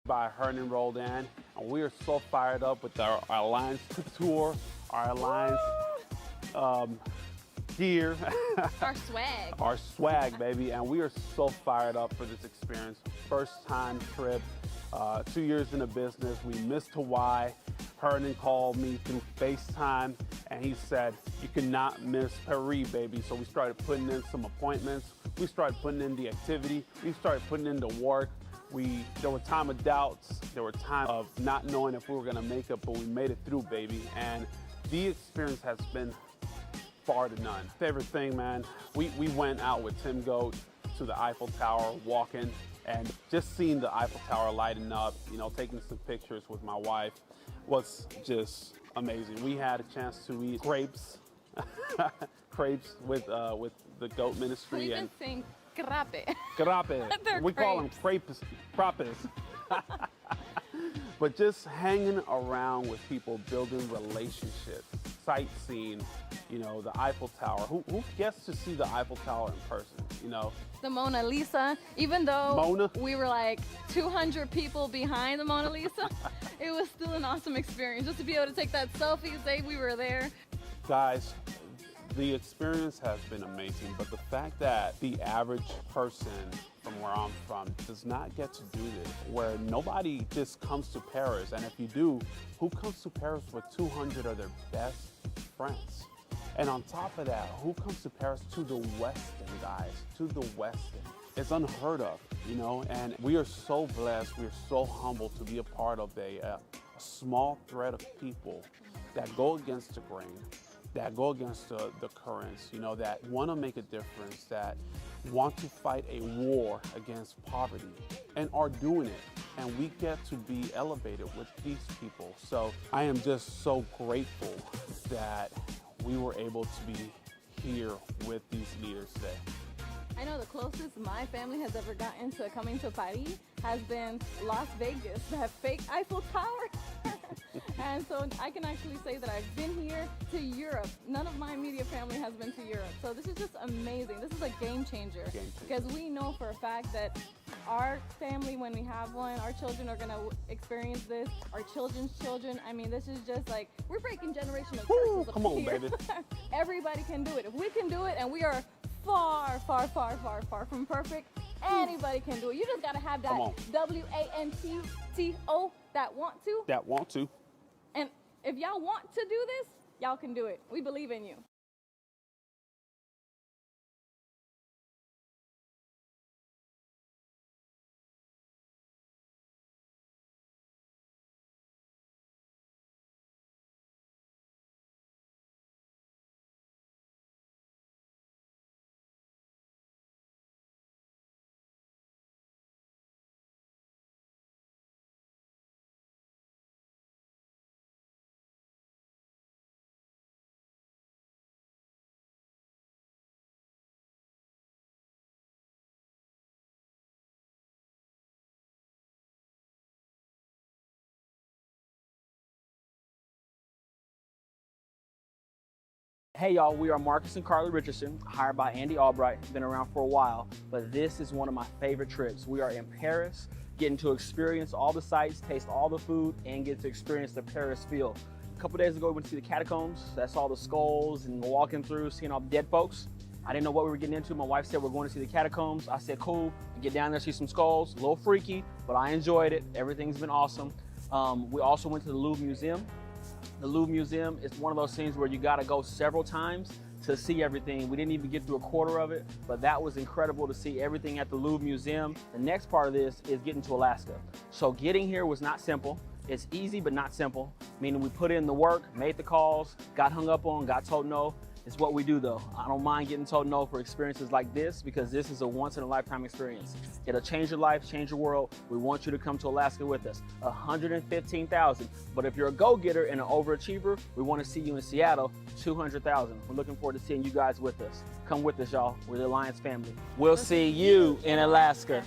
by Hernan Roldan, and we are so fired up with our Alliance Couture, our Alliance gear. Our swag. Our swag, baby, and we are so fired up for this experience. First time trip, 2 years in the business. We missed Hawaii. Hernan called me through FaceTime, and he said, you cannot miss Paris, baby. So we started putting in some appointments. We started putting in the activity. We started putting in the work. There were time of doubts. There were time of not knowing if we were gonna make it, but we made it through, baby. And the experience has been far to none. Favorite thing, man, we went out with Tim Goat to the Eiffel Tower, walking, and just seeing the Eiffel Tower lighting up, you know, taking some pictures with my wife was just amazing. We had a chance to eat crepes, crepes with the Goat Ministry. We even sing crepe. Crepe. We call them crepes. But just hanging around with people, building relationships, sightseeing, you know, the Eiffel Tower. Who gets to see the Eiffel Tower in person, you know? The Mona Lisa, even though Mona? we were like 200 people behind the Mona Lisa, it was still an awesome experience just to be able to take that selfie, say we were there. Guys, the experience has been amazing, but the fact that the average person from where I'm from does not get to do this, where nobody just comes to Paris, and if you do, who comes to Paris with 200 of their best friends? And on top of that, who comes to Paris to the Westin, guys, to the Westin? It's unheard of, you know, and we are so blessed, we are so humbled to be a part of a small thread of people that go against the grain, that go against the currents, you know, that want to make a difference, that want to fight a war against poverty and are doing it. And we get to be elevated with these people. So I am just so grateful that we were able to be here with these leaders today. I know the closest my family has ever gotten to coming to Paris has been Las Vegas, that fake Eiffel Tower. And so I can actually say that I've been here to Europe. None of my immediate family has been to Europe. So this is just amazing. This is a game changer. Because we know for a fact that our family, when we have one, our children are gonna experience this, our children's children. I mean, this is just like, we're breaking generational curses. Come on, baby. Everybody can do it. If we can do it, and we are far, far, far, far, far from perfect, anybody can do it. You just gotta have that WANTTO, that want to. That want to. And if y'all want to do this, y'all can do it. We believe in you. Hey y'all, we are Marcus and Carly Richardson, hired by Andy Albright, been around for a while, but this is one of my favorite trips. We are in Paris, getting to experience all the sights, taste all the food, and get to experience the Paris feel. A couple days ago, we went to see the catacombs. That's all the skulls and walking through, seeing all the dead folks. I didn't know what we were getting into. My wife said we're going to see the catacombs. I said, cool, get down there, see some skulls. A little freaky, but I enjoyed it. Everything's been awesome. We also went to the Louvre Museum. The Louvre Museum is one of those things where you gotta go several times to see everything. We didn't even get through a quarter of it, but that was incredible to see everything at the Louvre Museum. The next part of this is getting to Alaska. So getting here was not simple. It's easy, but not simple, meaning we put in the work, made the calls, got hung up on, got told no. It's what we do though. I don't mind getting told no for experiences like this because this is a once-in-a-lifetime experience. It'll change your life, change your world. We want you to come to Alaska with us. 115,000. But if you're a go-getter and an overachiever, we want to see you in Seattle, 200,000. We're looking forward to seeing you guys with us. Come with us, y'all. We're the Alliance family. We'll see you in Alaska.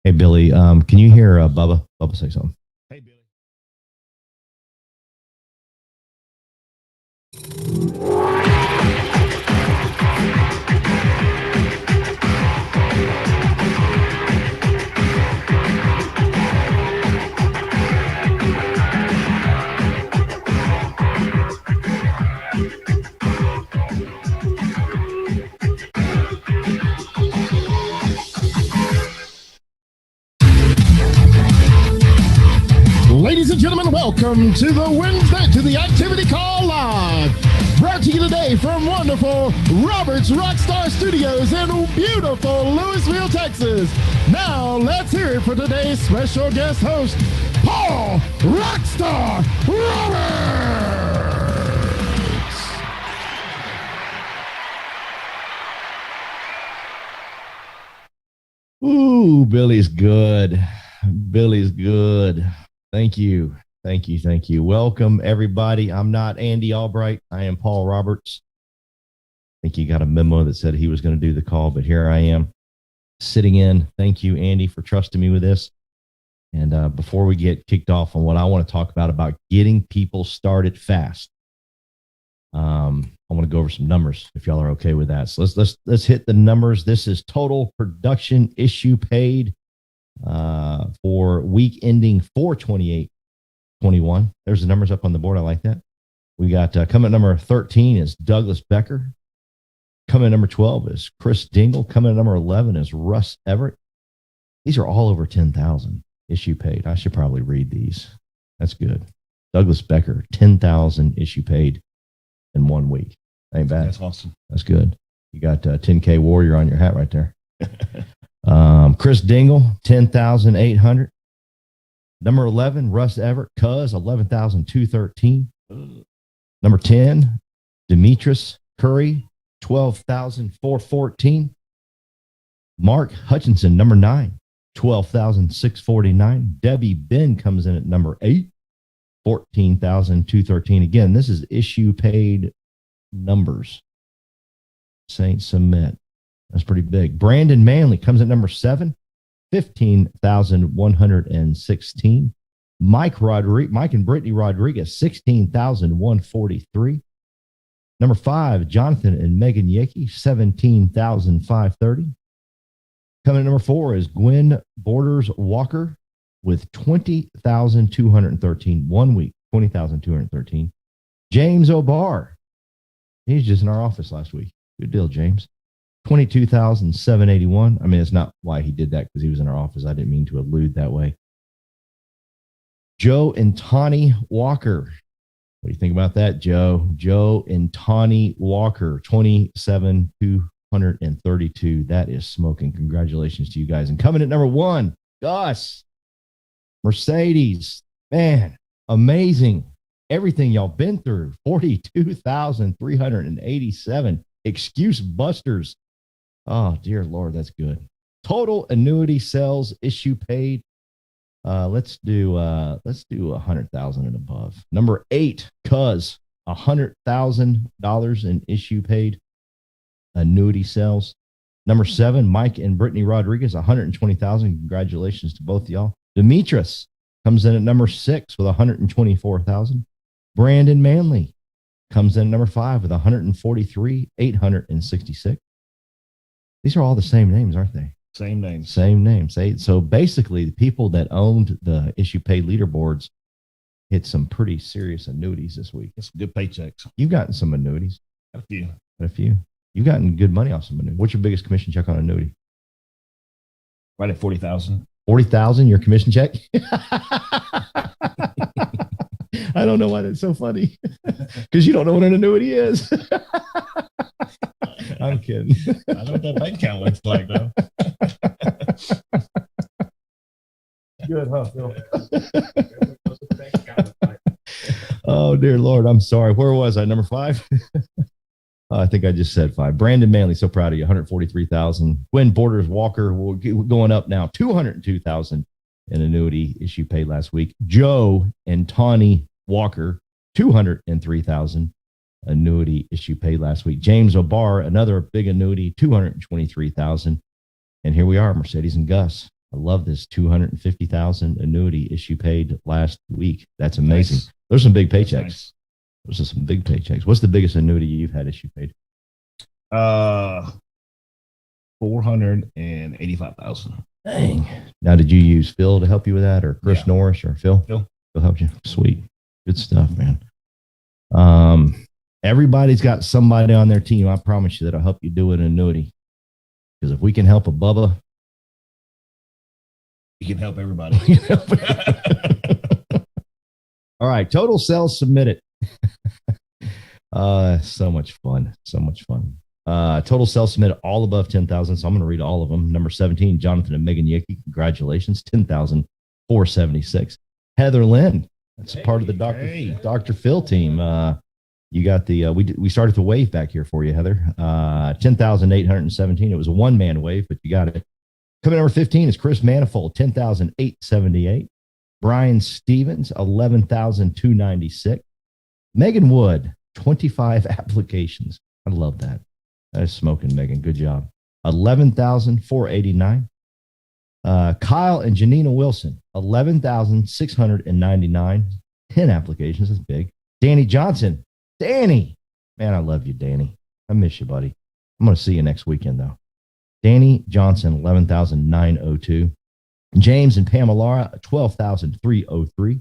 Hey, Billy, can you hear Bubba? Bubba say something. Hey, Billy. Ladies and gentlemen, welcome to the Wednesday to the Activity Call Live. Brought to you today from wonderful Roberts Rockstar Studios in beautiful Louisville, Texas. Now, let's hear it for today's special guest host, Paul Rockstar Roberts. Ooh, Billy's good. Billy's good. Thank you. Thank you. Thank you. Welcome, everybody. I'm not Andy Albright. I am Paul Roberts. I think you got a memo that said he was going to do the call, but here I am sitting in. Thank you, Andy, for trusting me with this. And before we get kicked off on what I want to talk about getting people started fast, I want to go over some numbers if y'all are okay with that. So let's hit the numbers. This is total production issue paid for week ending 4/28/21. There's the numbers up on the board. I like that. We got coming at number 13 is Douglas Becker. Coming at number 12 is Chris Dingle. Coming at number 11 is Russ Everett. These are all over 10,000 issue paid. I should probably read these. That's good. Douglas Becker, 10,000 issue paid in 1 week. Ain't bad. That's awesome. That's good. You got 10K Warrior on your hat right there. Chris Dingle, 10,800. Number 11, Russ Everett, Cuz, 11,213. Number 10, Demetrius Curry, 12,414. Mark Hutchinson, number 9, 12,649. Debbie Ben comes in at number 8, 14,213. Again, this is issue paid numbers. Saint Submit. That's pretty big. Brandon Manley comes at number 7, 15,116. Mike and Brittany Rodriguez, 16,143. Number 5, Jonathan and Megan Yake, 17,530. Coming at number 4 is Gwen Borders Walker with 20,213. 1 week, 20,213. James O'Barr. He's just in our office last week. Good deal, James. 22,781. I mean, it's not why he did that because he was in our office. I didn't mean to allude that way. Joe and Tawny Walker. What do you think about that, Joe? Joe and Tawny Walker, 27,232. That is smoking. Congratulations to you guys. And coming at number 1, Gus. Mercedes. Man, amazing. Everything y'all been through. 42,387. Excuse busters. Oh, dear Lord, that's good. Total annuity sales issue paid. Let's do 100,000 and above. Number 8, Cuz, $100,000 in issue paid annuity sales. Number 7, Mike and Brittany Rodriguez, 120,000. Congratulations to both of y'all. Demetris comes in at number 6 with 124,000. Brandon Manley comes in at number 5 with 143,866. These are all the same names, aren't they? Same names. Same names. So basically, the people that owned the issue paid leaderboards hit some pretty serious annuities this week. It's good paychecks. You've gotten some annuities. Got a few. Got a few. You've gotten good money off some annuities. What's your biggest commission check on annuity? Right at 40,000. 40,000, your commission check? I don't know why that's so funny. Because you don't know what an annuity is. I'm kidding. I know what that bank account looks like, though. Good, huh, Phil? Oh, dear Lord. I'm sorry. Where was I? Number 5? I think I just said 5. Brandon Manley, so proud of you. 143,000. Gwen Borders Walker, we're going up now. 202,000 in annuity issue paid last week. Joe and Tawny Walker, 203,000 annuity issue paid last week. James O'Barr, another big annuity, 223,000. And here we are, Mercedes and Gus. I love this 250,000 annuity issue paid last week. That's amazing. Nice. There's some big paychecks. Nice. Those are some big paychecks. What's the biggest annuity you've had issue paid? 485,000. Dang. Now, did you use Phil to help you with that, or Chris Norris, or Phil? Phil helped you. Sweet. Good stuff, man. Everybody's got somebody on their team. I promise you that'll help you do an annuity. Because if we can help a Bubba, you can help everybody. All right. Total sales submitted. So much fun. So much fun. Total sales submitted all above 10,000. So I'm going to read all of them. Number 17, Jonathan and Megan Yickey. Congratulations. 10,476. Heather Lynn. That's part of the Dr. Phil team. You got the, we started the wave back here for you, Heather. 10,817. It was a one-man wave, but you got it. Coming number 15 is Chris Manifold, 10,878. Brian Stevens, 11,296. Megan Wood, 25 applications. I love that. That is smoking, Megan. Good job. 11,489. Kyle and Janina Wilson, 11,699. 10 applications. That's big. Danny Johnson. Danny. Man, I love you, Danny. I miss you, buddy. I'm going to see you next weekend, though. Danny Johnson, 11,902. James and Pamela, 12,303.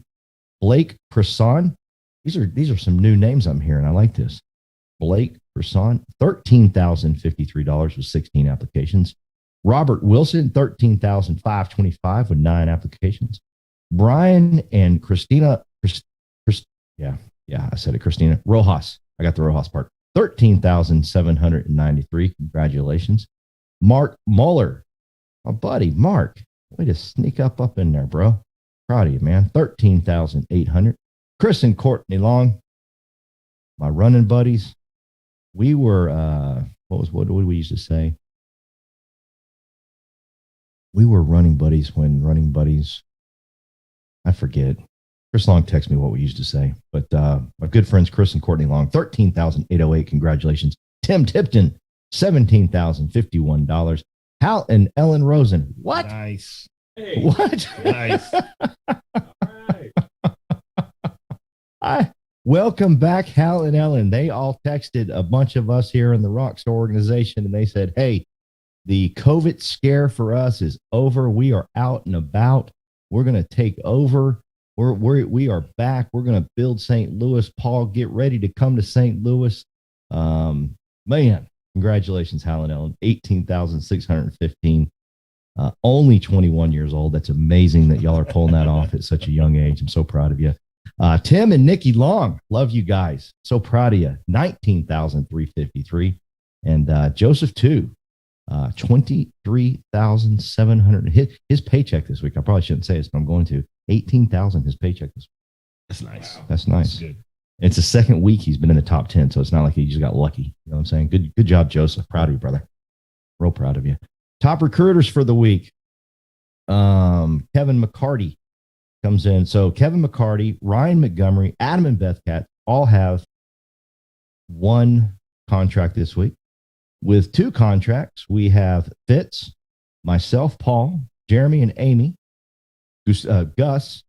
Blake Person. These are some new names I'm hearing. I like this. Blake Person, $13,053 with 16 applications. Robert Wilson, $13,525 with 9 applications. Brian and Christina, I said it, Christina Rojas. I got the Rojas part. 13,793. Congratulations. Mark Muller, my buddy, Mark. Way to sneak up in there, bro. Proud of you, man. 13,800. Chris and Courtney Long, my running buddies. We were, what did we used to say? We were running buddies when running buddies, I forget. Chris Long texted me what we used to say, but my good friends, Chris and Courtney Long, 13,808. Congratulations. Tim Tipton, $17,051. Hal and Ellen Rosen. What? Nice. Hey. What? Nice. All right. Welcome back, Hal and Ellen. They all texted a bunch of us here in the Rockstar organization, and they said, hey, the COVID scare for us is over. We are out and about. We're going to take over. We are back. We're going to build St. Louis. Paul, get ready to come to St. Louis. Man, congratulations, Helen Ellen. 18,615. Only 21 years old. That's amazing that y'all are pulling that off at such a young age. I'm so proud of you. Tim and Nikki Long, love you guys. So proud of you. 19,353. And Joseph, too. 23,700. His paycheck this week. I probably shouldn't say this, but I'm going to. 18,000 his paycheck this week. That's nice. Wow. That's nice. That's good. It's the second week he's been in the top 10, so it's not like he just got lucky. You know what I'm saying? Good job, Joseph. Proud of you, brother. Real proud of you. Top recruiters for the week. Kevin McCarty comes in. So Kevin McCarty, Ryan Montgomery, Adam and Beth Cat all have one contract this week. With two contracts, we have Fitz, myself, Paul, Jeremy, and Amy, Gus,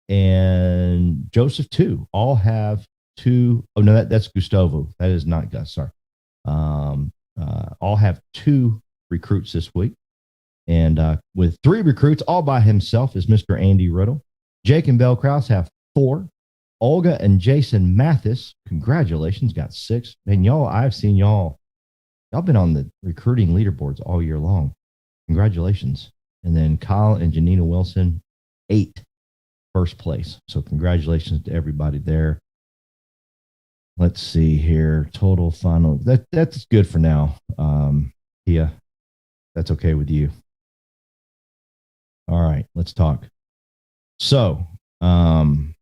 and Joseph, too. All have two. Oh, no, that's Gustavo. That is not Gus. Sorry. All have two recruits this week. And with three recruits, all by himself, is Mr. Andy Riddle. Jake and Bell Krause have four. Olga and Jason Mathis, congratulations, got six. And y'all, I've seen y'all been on the recruiting leaderboards all year long. Congratulations. And then Kyle and Janina Wilson, 8, first place. So congratulations to everybody there. Let's see here. Total final. That's good for now. Pia, that's okay with you. All right, let's talk. So I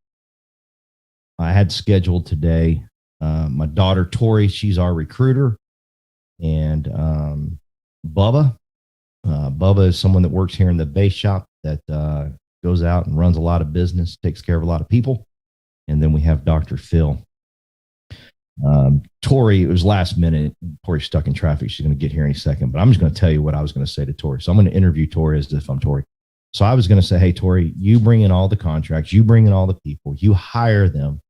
had scheduled today my daughter Tori, she's our recruiter. And Bubba is someone that works here in the base shop that goes out and runs a lot of business, takes care of a lot of people. And then we have Dr. Phil. Tori, it was last minute. Tori's stuck in traffic. She's going to get here any second. But I'm just going to tell you what I was going to say to Tori. So I'm going to interview Tori as if I'm Tori. So I was going to say, hey, Tori, you bring in all the contracts. You bring in all the people. You hire them.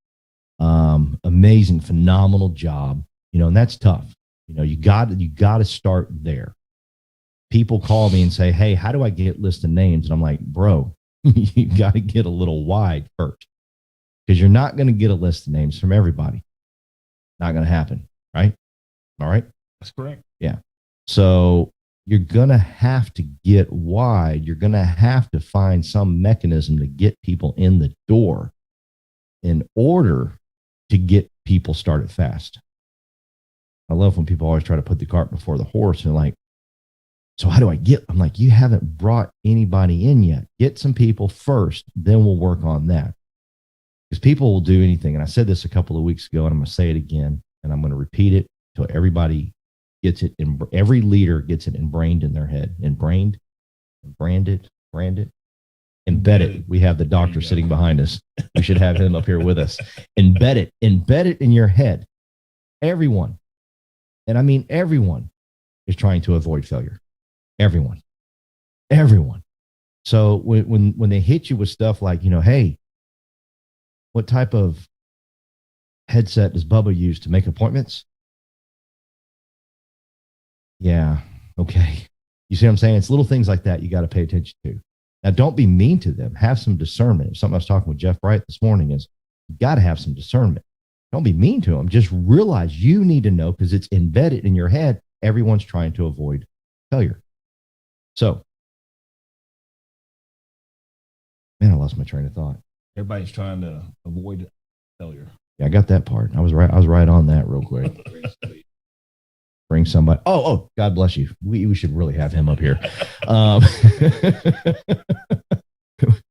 Amazing, phenomenal job. And that's tough. You got to start there. People call me and say, hey, how do I get list of names? And I'm like, bro, you got to get a little wide first, because you're not going to get a list of names from everybody. Not going to happen. Right. All right. That's correct. Yeah. So you're going to have to get wide. You're going to have to find some mechanism to get people in the door in order to get people started fast. I love when people always try to put the cart before the horse and like, so how do I get? I'm like, you haven't brought anybody in yet. Get some people first, then we'll work on that. Because people will do anything. And I said this a couple of weeks ago, and I'm going to say it again, and I'm going to repeat it until everybody gets it. Every leader gets it ingrained in their head. Ingrained, branded. Embedded. We have the doctor sitting behind us. We should have him up here with us. Embed it in your head. Everyone, and I mean everyone, is trying to avoid failure. Everyone. So when they hit you with stuff like, hey, what type of headset does Bubba use to make appointments? Yeah, okay. You see what I'm saying? It's little things like that you got to pay attention to. Now, don't be mean to them. Have some discernment. Something I was talking with Jeff Bright this morning is you got to have some discernment. Don't be mean to them. Just realize you need to know, because it's embedded in your head. Everyone's trying to avoid failure. So, man, I lost my train of thought. Everybody's trying to avoid failure. Yeah, I got that part. I was right on that real quick. Bring somebody. Oh, God bless you. We should really have him up here.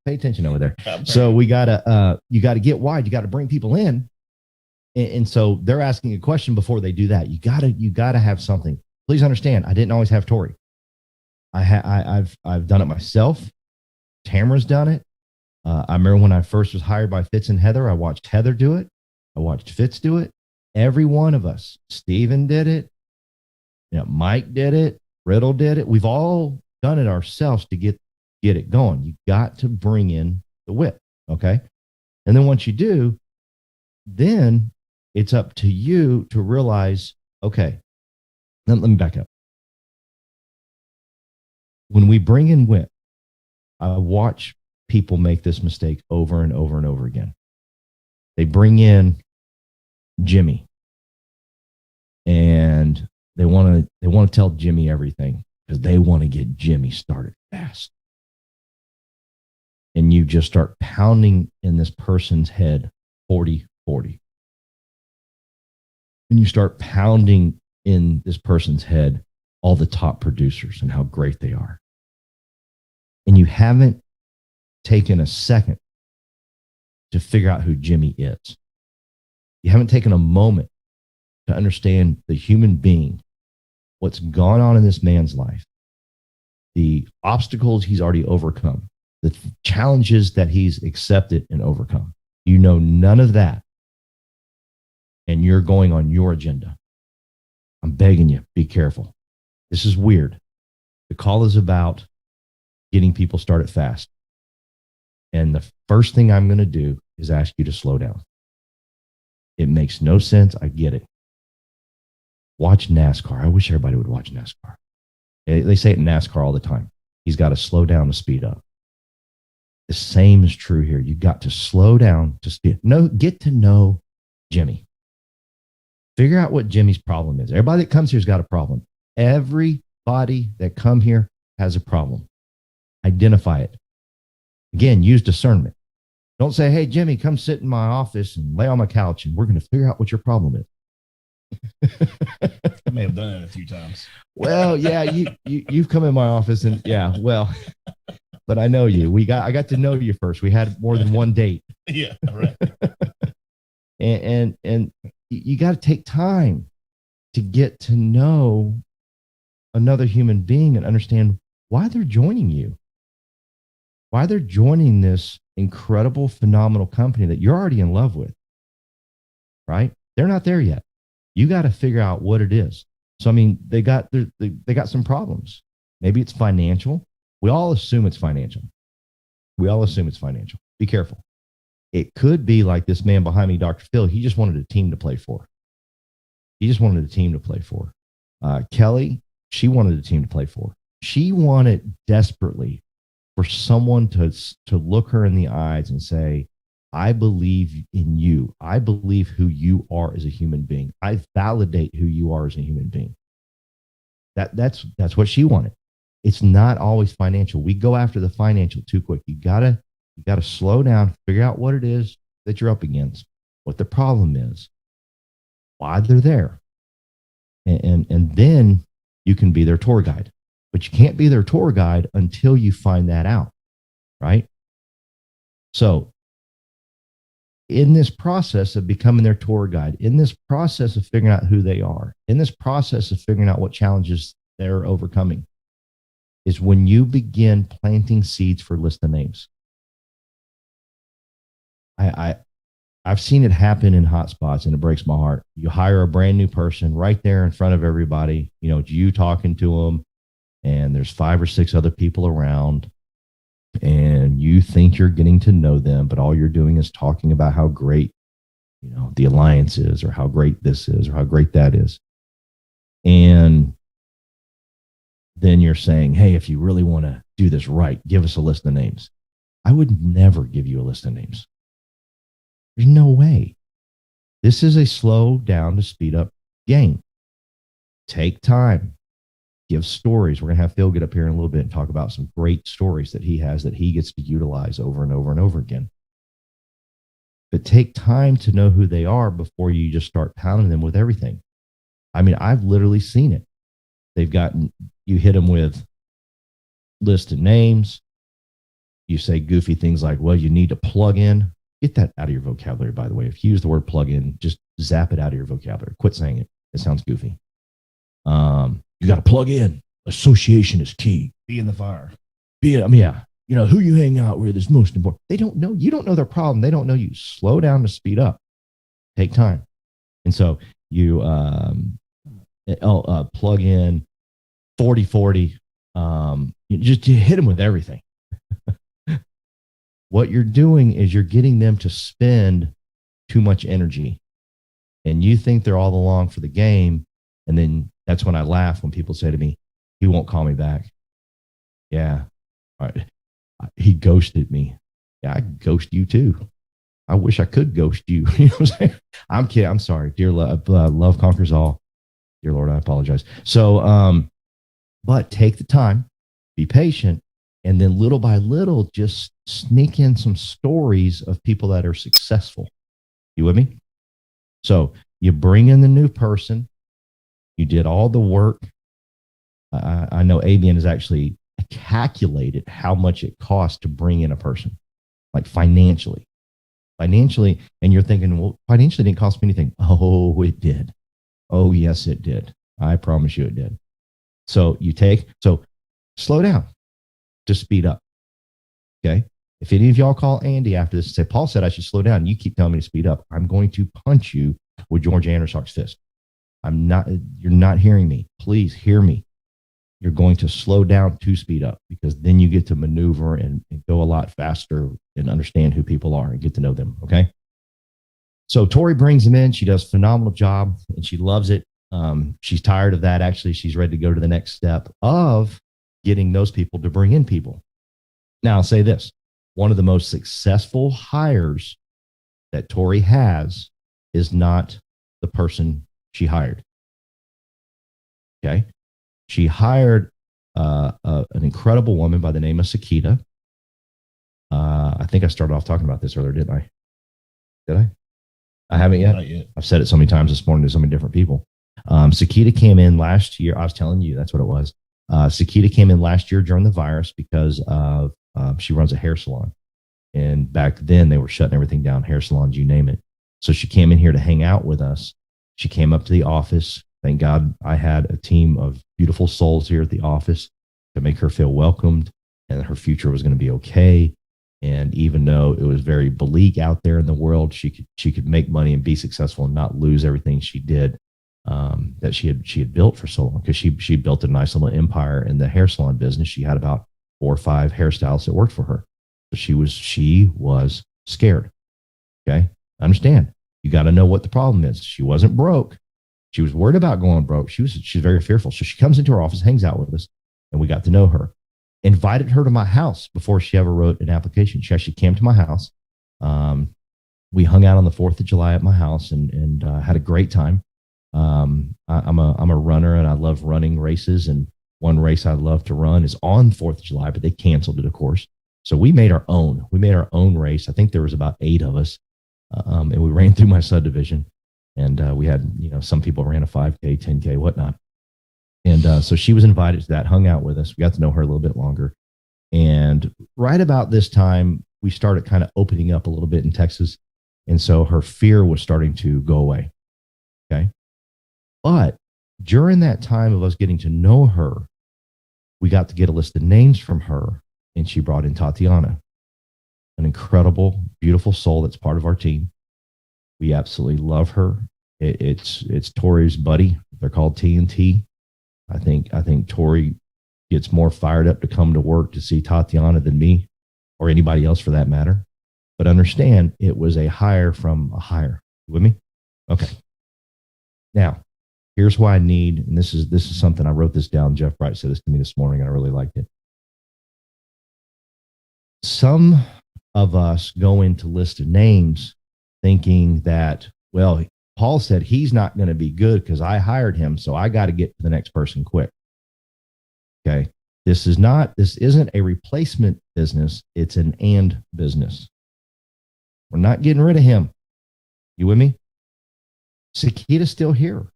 Pay attention over there. So you gotta get wide. You gotta bring people in, and so they're asking a question before they do that. You gotta have something. Please understand, I didn't always have Tori. I've done it myself. Tamara's done it. I remember when I first was hired by Fitz and Heather, I watched Heather do it. I watched Fitz do it. Every one of us. Steven did it. Mike did it. Riddle did it. We've all done it ourselves to get it going. You got to bring in the whip. Okay. And then once you do, then it's up to you to realize, okay, let me back up. When we bring in whip, I watch people make this mistake over and over and over again. They bring in Jimmy and they want to tell Jimmy everything because they want to get Jimmy started fast. And you just start pounding in this person's head 40-40. And you start pounding in this person's head all the top producers and how great they are. And you haven't taken a second to figure out who Jimmy is. You haven't taken a moment to understand the human being, what's gone on in this man's life, the obstacles he's already overcome, the challenges that he's accepted and overcome. You know none of that. And you're going on your agenda. I'm begging you, be careful. This is weird. The call is about getting people started fast. And the first thing I'm going to do is ask you to slow down. It makes no sense. I get it. Watch NASCAR. I wish everybody would watch NASCAR. They say it in NASCAR all the time. He's got to slow down to speed up. The same is true here. You got to slow down to speed. No, get to know Jimmy. Figure out what Jimmy's problem is. Everybody that comes here has got a problem. Everybody that come here has a problem. Identify it. Again, use discernment. Don't say, hey, Jimmy, come sit in my office and lay on my couch and we're going to figure out what your problem is. I may have done it a few times. Well, yeah, you've come in my office and yeah, well, but I know you. I got to know you first. We had more than one date. Yeah, right. and you got to take time to get to know another human being and understand why they're joining you, why they're joining this incredible, phenomenal company that you're already in love with, right? They're not there yet. You got to figure out what it is. So, I mean, they got some problems. Maybe it's financial. We all assume it's financial. Be careful. It could be like this man behind me, Dr. Phil. He just wanted a team to play for. Kelly, she wanted a team to play for. She wanted desperately for someone to look her in the eyes and say, I believe in you. I believe who you are as a human being. I validate who you are as a human being. That's what she wanted. It's not always financial. We go after the financial too quick. You gotta slow down, figure out what it is that you're up against, what the problem is, why they're there. And then you can be their tour guide. But you can't be their tour guide until you find that out, right? So in this process of becoming their tour guide, in this process of figuring out who they are, in this process of figuring out what challenges they're overcoming, is when you begin planting seeds for list of names. I've seen it happen in hot spots and it breaks my heart. You hire a brand new person right there in front of everybody, it's you talking to them and there's 5 or 6 other people around and you think you're getting to know them, but all you're doing is talking about how great, the alliance is or how great this is or how great that is. And then you're saying, hey, if you really want to do this right, give us a list of names. I would never give you a list of names. There's no way. This is a slow down to speed up game. Take time. Give stories. We're going to have Phil get up here in a little bit and talk about some great stories that he has that he gets to utilize over and over and over again. But take time to know who they are before you just start pounding them with everything. I mean, I've literally seen it. You hit them with list of names. You say goofy things like, well, you need to plug in. Get that out of your vocabulary, by the way. If you use the word plug in, just zap it out of your vocabulary. Quit saying it. It sounds goofy. You got to plug in. Association is key. Be in the fire. Yeah. Who you hang out with is most important. They don't know. You don't know their problem. They don't know you. Slow down to speed up. Take time. And so you plug in 40-40. You hit them with everything. What you're doing is you're getting them to spend too much energy. And you think they're all along for the game. And then that's when I laugh when people say to me, he won't call me back. Yeah. All right. He ghosted me. Yeah, I ghost you too. I wish I could ghost you. You know what I'm saying? I'm kidding. I'm sorry. Dear love conquers all. Dear Lord, I apologize. So, but take the time, be patient, and then little by little, just sneak in some stories of people that are successful. You with me? So you bring in the new person. You did all the work. I know ABN has actually calculated how much it costs to bring in a person, like financially. And you're thinking, well, financially didn't cost me anything. Oh, it did. Oh, yes, it did. I promise you it did. So slow down to speed up. Okay. If any of y'all call Andy after this and say, Paul said I should slow down, you keep telling me to speed up, I'm going to punch you with George Anderson's fist. You're not hearing me. Please hear me. You're going to slow down to speed up, because then you get to maneuver and go a lot faster and understand who people are and get to know them. Okay. So Tori brings him in. She does a phenomenal job and she loves it. She's tired of that. Actually, she's ready to go to the next step of getting those people to bring in people. Now, I'll say this. One of the most successful hires that Tori has is not the person she hired. Okay. She hired an incredible woman by the name of Sakita. I think I started off talking about this earlier, didn't I? Did I? I haven't yet. Not yet. I've said it so many times this morning to so many different people. Sakita came in last year. I was telling you, that's what it was. Sakita came in last year during the virus because of she runs a hair salon. And back then they were shutting everything down, hair salons, you name it. So she came in here to hang out with us. She came up to the office. Thank God I had a team of beautiful souls here at the office to make her feel welcomed and her future was going to be okay. And even though it was very bleak out there in the world, she could make money and be successful and not lose everything she did, that she had built for so long, because she built a nice little empire in the hair salon business. She had about 4 or 5 hairstylists that worked for her. But she was scared. Okay. Understand. You got to know what the problem is. She wasn't broke. She was worried about going broke. She's very fearful. So she comes into our office, hangs out with us, and we got to know her. Invited her to my house before she ever wrote an application. She actually came to my house. We hung out on the 4th of July at my house and had a great time. I'm a runner and I love running races. And one race I love to run is on 4th of July, but they canceled it, of course. So we made our own. We made our own race. I think there was about 8 of us, and we ran through my subdivision. And we had, some people ran a 5K, 10K, whatnot. And so she was invited to that, hung out with us. We got to know her a little bit longer. And right about this time, we started kind of opening up a little bit in Texas. And so her fear was starting to go away. Okay. But during that time of us getting to know her, we got to get a list of names from her. And she brought in Tatiana, an incredible, beautiful soul that's part of our team. We absolutely love her. It's Tori's buddy. They're called TNT. I think Tori gets more fired up to come to work to see Tatiana than me or anybody else for that matter. But understand, it was a hire from a hire. You with me? Okay. Now, here's why I need, and this is something I wrote this down. Jeff Bright said this to me this morning, and I really liked it. Some of us go into list of names thinking that, well, Paul said he's not going to be good because I hired him, so I got to get to the next person quick. Okay. This isn't a replacement business. It's an and business. We're not getting rid of him. You with me? Sakita's still here.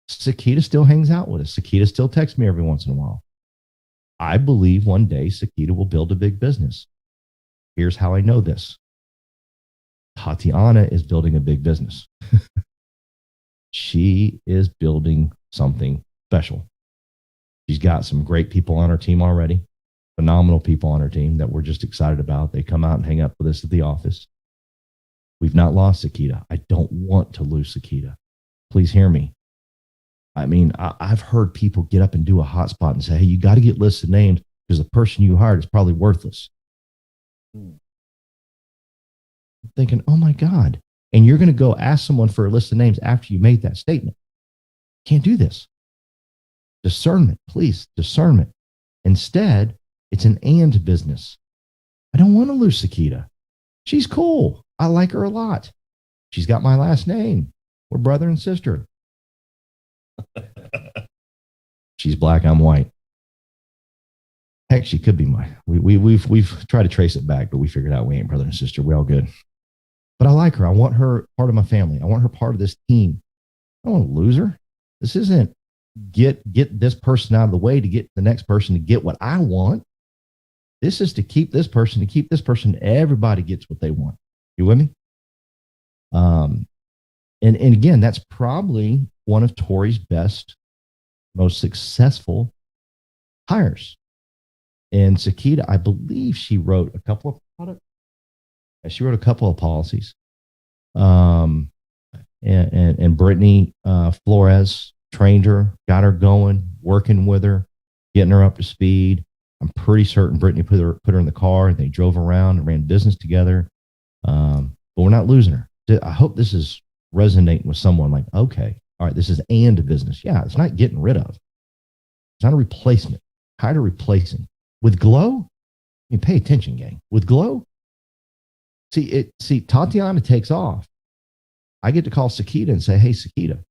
Sakita still hangs out with us. Sakita still texts me every once in a while. I believe one day Sakita will build a big business. Here's how I know this. Tatiana is building a big business. She is building something special. She's got some great people on her team already, phenomenal people on her team that we're just excited about. They come out and hang up with us at the office. We've not lost Sakita. I don't want to lose Sakita. Please hear me. I mean, I've heard people get up and do a hotspot and say, hey, you got to get lists of names because the person you hired is probably worthless. I'm thinking, oh my God. And you're going to go ask someone for a list of names after you made that statement. Can't do this. Discernment, please, discernment. Instead, it's an and business. I don't want to lose Sakita. She's cool. I like her a lot. She's got my last name. We're brother and sister. She's black. I'm white. Heck, she could be mine. We've tried to trace it back, but we figured out we ain't brother and sister. We all good. But I like her. I want her part of my family. I want her part of this team. I don't want to lose her. This isn't get this person out of the way to get the next person to get what I want. This is to keep this person, to keep this person. Everybody gets what they want. You with me? And again, that's probably one of Tori's best, most successful hires. And Sakita, I believe she wrote a couple of products. She wrote a couple of policies. And Brittany Flores trained her, got her going, working with her, getting her up to speed. I'm pretty certain Brittany put her in the car and they drove around and ran business together. But we're not losing her. I hope this is resonating with someone like, okay, all right, this is and a business. Yeah, it's not getting rid of. It's not a replacement. Hired a replacing. With Glow, I mean, pay attention, gang. With Glow, see, Tatiana takes off. I get to call Sakita and say, hey, Sakita,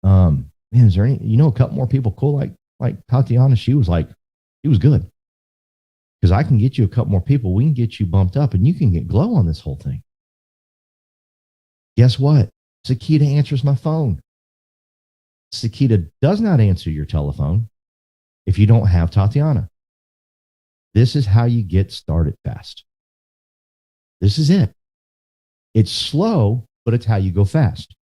man, is there any, a couple more people cool like Tatiana? She was good. Because I can get you a couple more people. We can get you bumped up and you can get Glow on this whole thing. Guess what? Sakita answers my phone. Sakita does not answer your telephone if you don't have Tatiana. This is how you get started fast. This is it. It's slow, but it's how you go fast.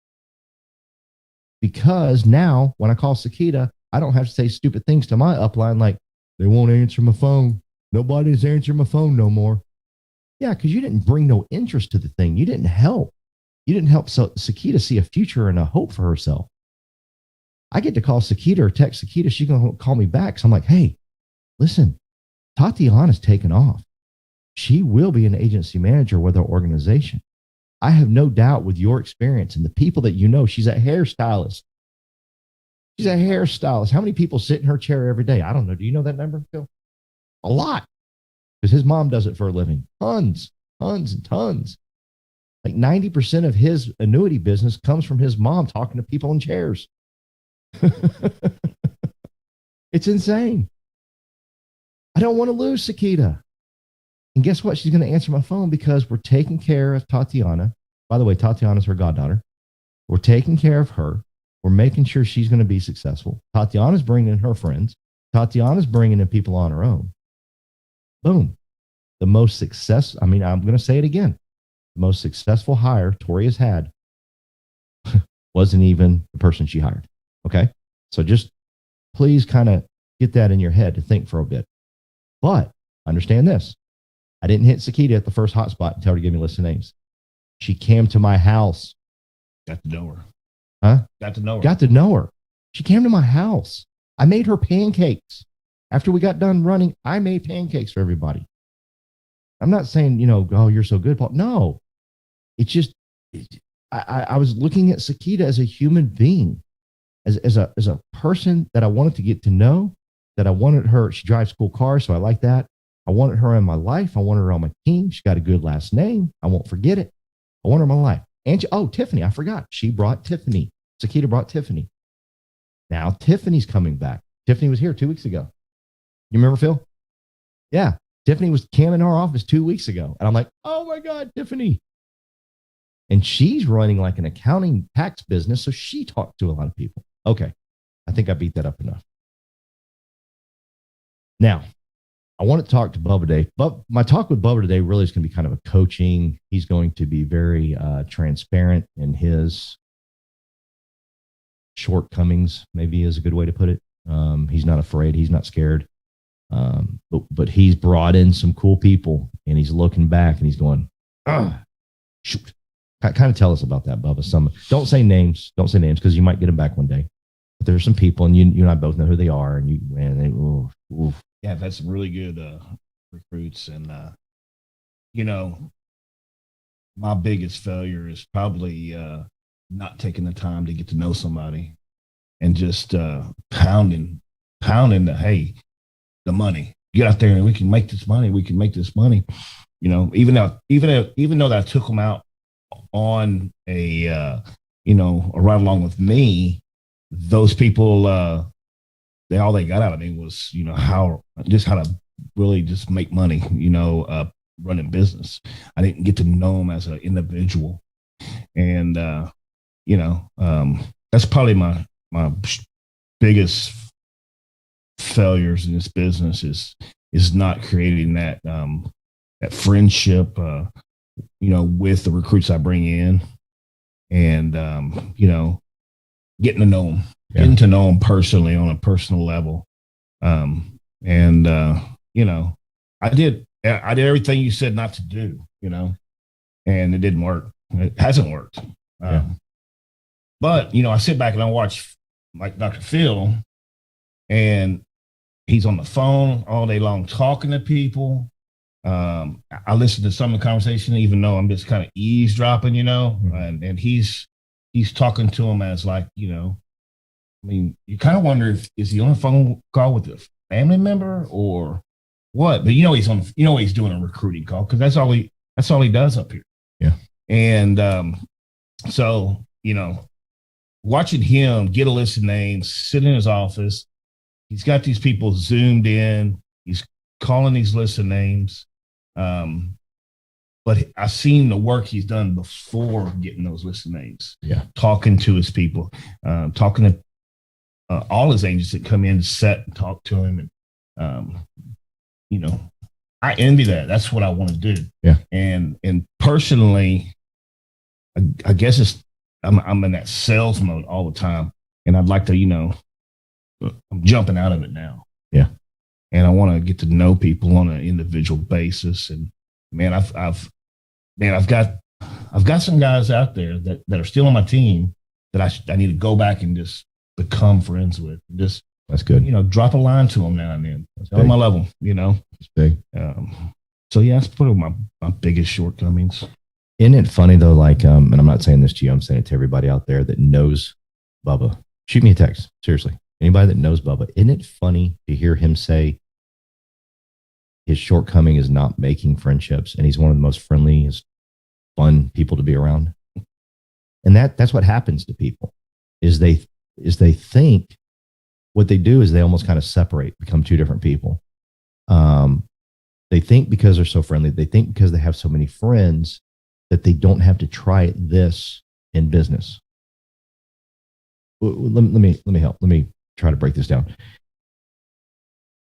Because now when I call Sakita, I don't have to say stupid things to my upline like, they won't answer my phone. Nobody's answering my phone no more. Yeah, because you didn't bring no interest to the thing. You didn't help. You didn't help Sakita see a future and a hope for herself. I get to call Sakita or text Sakita. She's going to call me back. So I'm like, hey, listen, Tatiana's taken off. She will be an agency manager with our organization. I have no doubt with your experience and the people that you know, she's a hairstylist. She's a hairstylist. How many people sit in her chair every day? I don't know. Do you know that number, Phil? A lot. Because his mom does it for a living. Tons and tons. Like 90% of his annuity business comes from his mom talking to people in chairs. It's insane. I don't want to lose Sakita. And guess what? She's going to answer my phone because we're taking care of Tatiana. By the way, Tatiana's her goddaughter. We're taking care of her. We're making sure she's going to be successful. Tatiana's bringing in her friends. Tatiana's bringing in people on her own. Boom. The most success, I'm going to say it again. The most successful hire Tori has had wasn't even the person she hired. Okay. So just please kind of get that in your head to think for a bit. But understand this. I didn't hit Sakita at the first hotspot and tell her to give me a list of names. She came to my house. Got to know her. Huh? Got to know her. Got to know her. She came to my house. I made her pancakes. After we got done running, I made pancakes for everybody. I'm not saying, oh, you're so good, Paul. No. It's just, I was looking at Sakita as a human being, as a person that I wanted to get to know, that I wanted her. She drives cool cars, so I like that. I wanted her in my life. I wanted her on my team. She got a good last name. I won't forget it. I want her in my life. And Tiffany, I forgot. She brought Tiffany. Sakita brought Tiffany. Now Tiffany's coming back. Tiffany was here 2 weeks ago. You remember, Phil? Yeah. Tiffany was camming our office 2 weeks ago. And I'm like, oh my God, Tiffany. And she's running like an accounting tax business. So she talked to a lot of people. Okay. I think I beat that up enough. Now, I want to talk to Bubba today, but my talk with Bubba today really is going to be kind of a coaching. He's going to be very transparent in his shortcomings, maybe is a good way to put it. He's not afraid. He's not scared. But he's brought in some cool people and he's looking back and he's going, shoot. Kind of tell us about that, Bubba. Don't say names because you might get them back one day. But there's some people and you and I both know who they are and oof. Yeah, that's some really good recruits. And, my biggest failure is probably not taking the time to get to know somebody and just pounding the money. get out there and we can make this money. We can make this money. You know, even though that I took them out on a ride along with me, those people, all they got out of me was, how to really just make money, running business. I didn't get to know them as an individual. And, that's probably my biggest failures in this business is not creating that friendship, with the recruits I bring in, and getting to know them, getting to know them personally on a personal level. I did everything you said not to do, and it didn't work. It hasn't worked. But, I sit back and I watch like Dr. Phil, and he's on the phone all day long talking to people. I listen to some of the conversation, even though I'm just kind of eavesdropping, and he's talking to him as like, I mean, you kind of wonder if is he on a phone call with a family member or what? But he's on, he's doing a recruiting call because that's all he does up here. Yeah. And so, watching him get a list of names, sit in his office, he's got these people zoomed in, he's calling these lists of names. But I've seen the work he's done before getting those lists of names. Yeah. Talking to his people, talking to all his agents that come in, set and talk to him. And, I envy that. That's what I want to do. Yeah. And personally, I guess I'm in that sales mode all the time. And I'd like to, I'm jumping out of it now. Yeah. And I want to get to know people on an individual basis. And man, I've got some guys out there that are still on my team that I need to go back and just become friends with. Just that's good. Drop a line to them now and then. Tell them I love them. It's big. So yeah, that's probably my biggest shortcomings. Isn't it funny though? Like, and I'm not saying this to you, I'm saying it to everybody out there that knows Bubba. Shoot me a text. Seriously. Anybody that knows Bubba, isn't it funny to hear him say his shortcoming is not making friendships, and he's one of the most friendliest, fun people to be around? And that's what happens to people is they think what they do is they almost kind of separate, become two different people. They think because they're so friendly, they think because they have so many friends that they don't have to try this in business. Let me help. Let me try to break this down.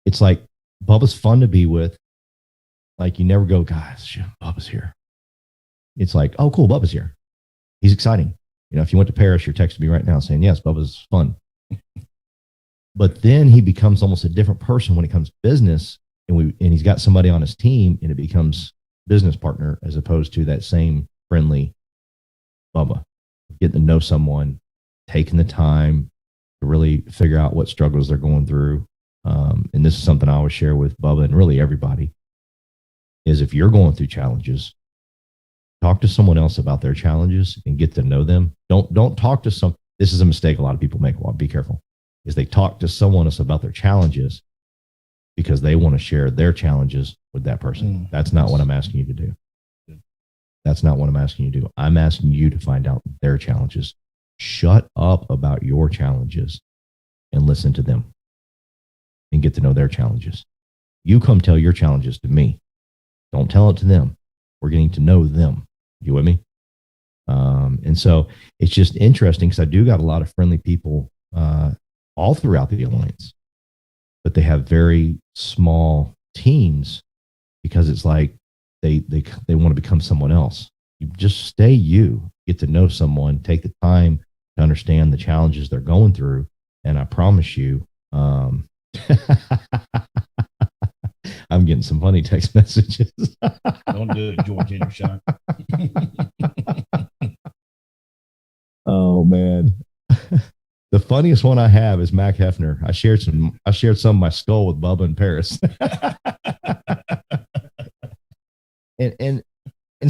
It's like Bubba's fun to be with. Like you never go, guys, shit, Bubba's here. It's like, oh, cool, Bubba's here. He's exciting. If you went to Paris, you're texting me right now saying, yes, Bubba's fun. But then he becomes almost a different person when it comes to business, and he's got somebody on his team, and it becomes business partner as opposed to that same friendly Bubba. Getting to know someone, taking the time to really figure out what struggles they're going through. And this is something I always share with Bubba and really everybody is if you're going through challenges, talk to someone else about their challenges and get to know them. Don't talk to some, this is a mistake a lot of people make. Well, be careful is they talk to someone else about their challenges because they want to share their challenges with that person. That's not what I'm asking you to do. That's not what I'm asking you to do. I'm asking you to find out their challenges. Shut up about your challenges and listen to them and get to know their challenges. You come tell your challenges to me. Don't tell it to them. We're getting to know them. You with me? And so it's just interesting because I do got a lot of friendly people all throughout the Alliance, but they have very small teams because it's like they want to become someone else. You just stay you, get to know someone, take the time to understand the challenges they're going through. And I promise you, I'm getting some funny text messages. Don't do it, George Hendershot. Oh man. The funniest one I have is Mac Hefner. I shared some of my skull with Bubba in Paris. And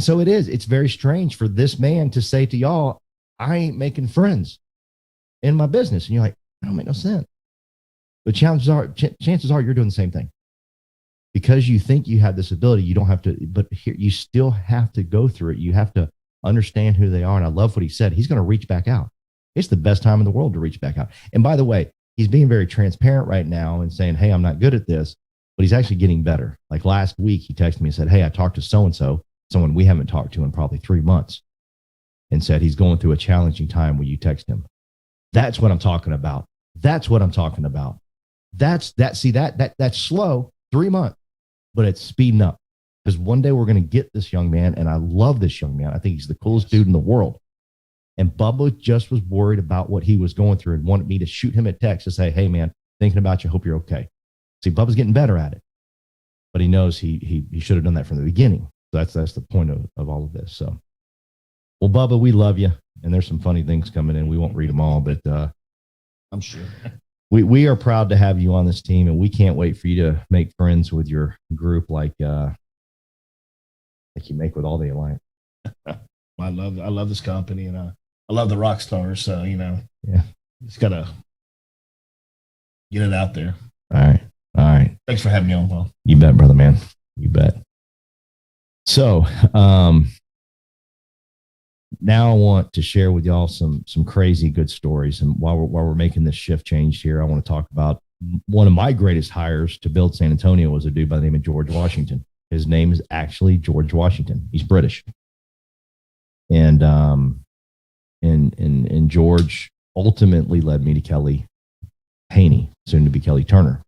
so it is. It's very strange for this man to say to y'all, I ain't making friends in my business. And you're like, that don't make no sense. But chances are you're doing the same thing. because you think you have this ability, you don't have to, but here you still have to go through it. You have to understand who they are. And I love what he said. He's going to reach back out. It's the best time in the world to reach back out. And by the way, he's being very transparent right now and saying, hey, I'm not good at this, but he's actually getting better. Like last week, he texted me and said, hey, I talked to so-and-so, someone we haven't talked to in probably 3 months, and said he's going through a challenging time. Will you text him? That's what I'm talking about. That's what I'm talking about. That's slow, 3 months, but it's speeding up, because one day we're going to get this young man. And I love this young man. I think he's the coolest dude in the world. And Bubba just was worried about what he was going through and wanted me to shoot him a text to say, hey man, thinking about you. Hope you're okay. See, Bubba's getting better at it, but he knows he should have done that from the beginning. So that's the point of all of this. So, well, Bubba, we love you. And there's some funny things coming in. We won't read them all, but I'm sure. We are proud to have you on this team, and we can't wait for you to make friends with your group like you make with all the Alliance. I love this company, and I love the rock stars. So, yeah, just gotta get it out there. All right. Thanks for having me on, Paul. You bet, brother, man. You bet. So, now I want to share with y'all some crazy good stories. And while we're making this shift change here, I want to talk about one of my greatest hires to build San Antonio was a dude by the name of George Washington. His name is actually George Washington. He's British. And George ultimately led me to Kelly Haney, soon to be Kelly Turner.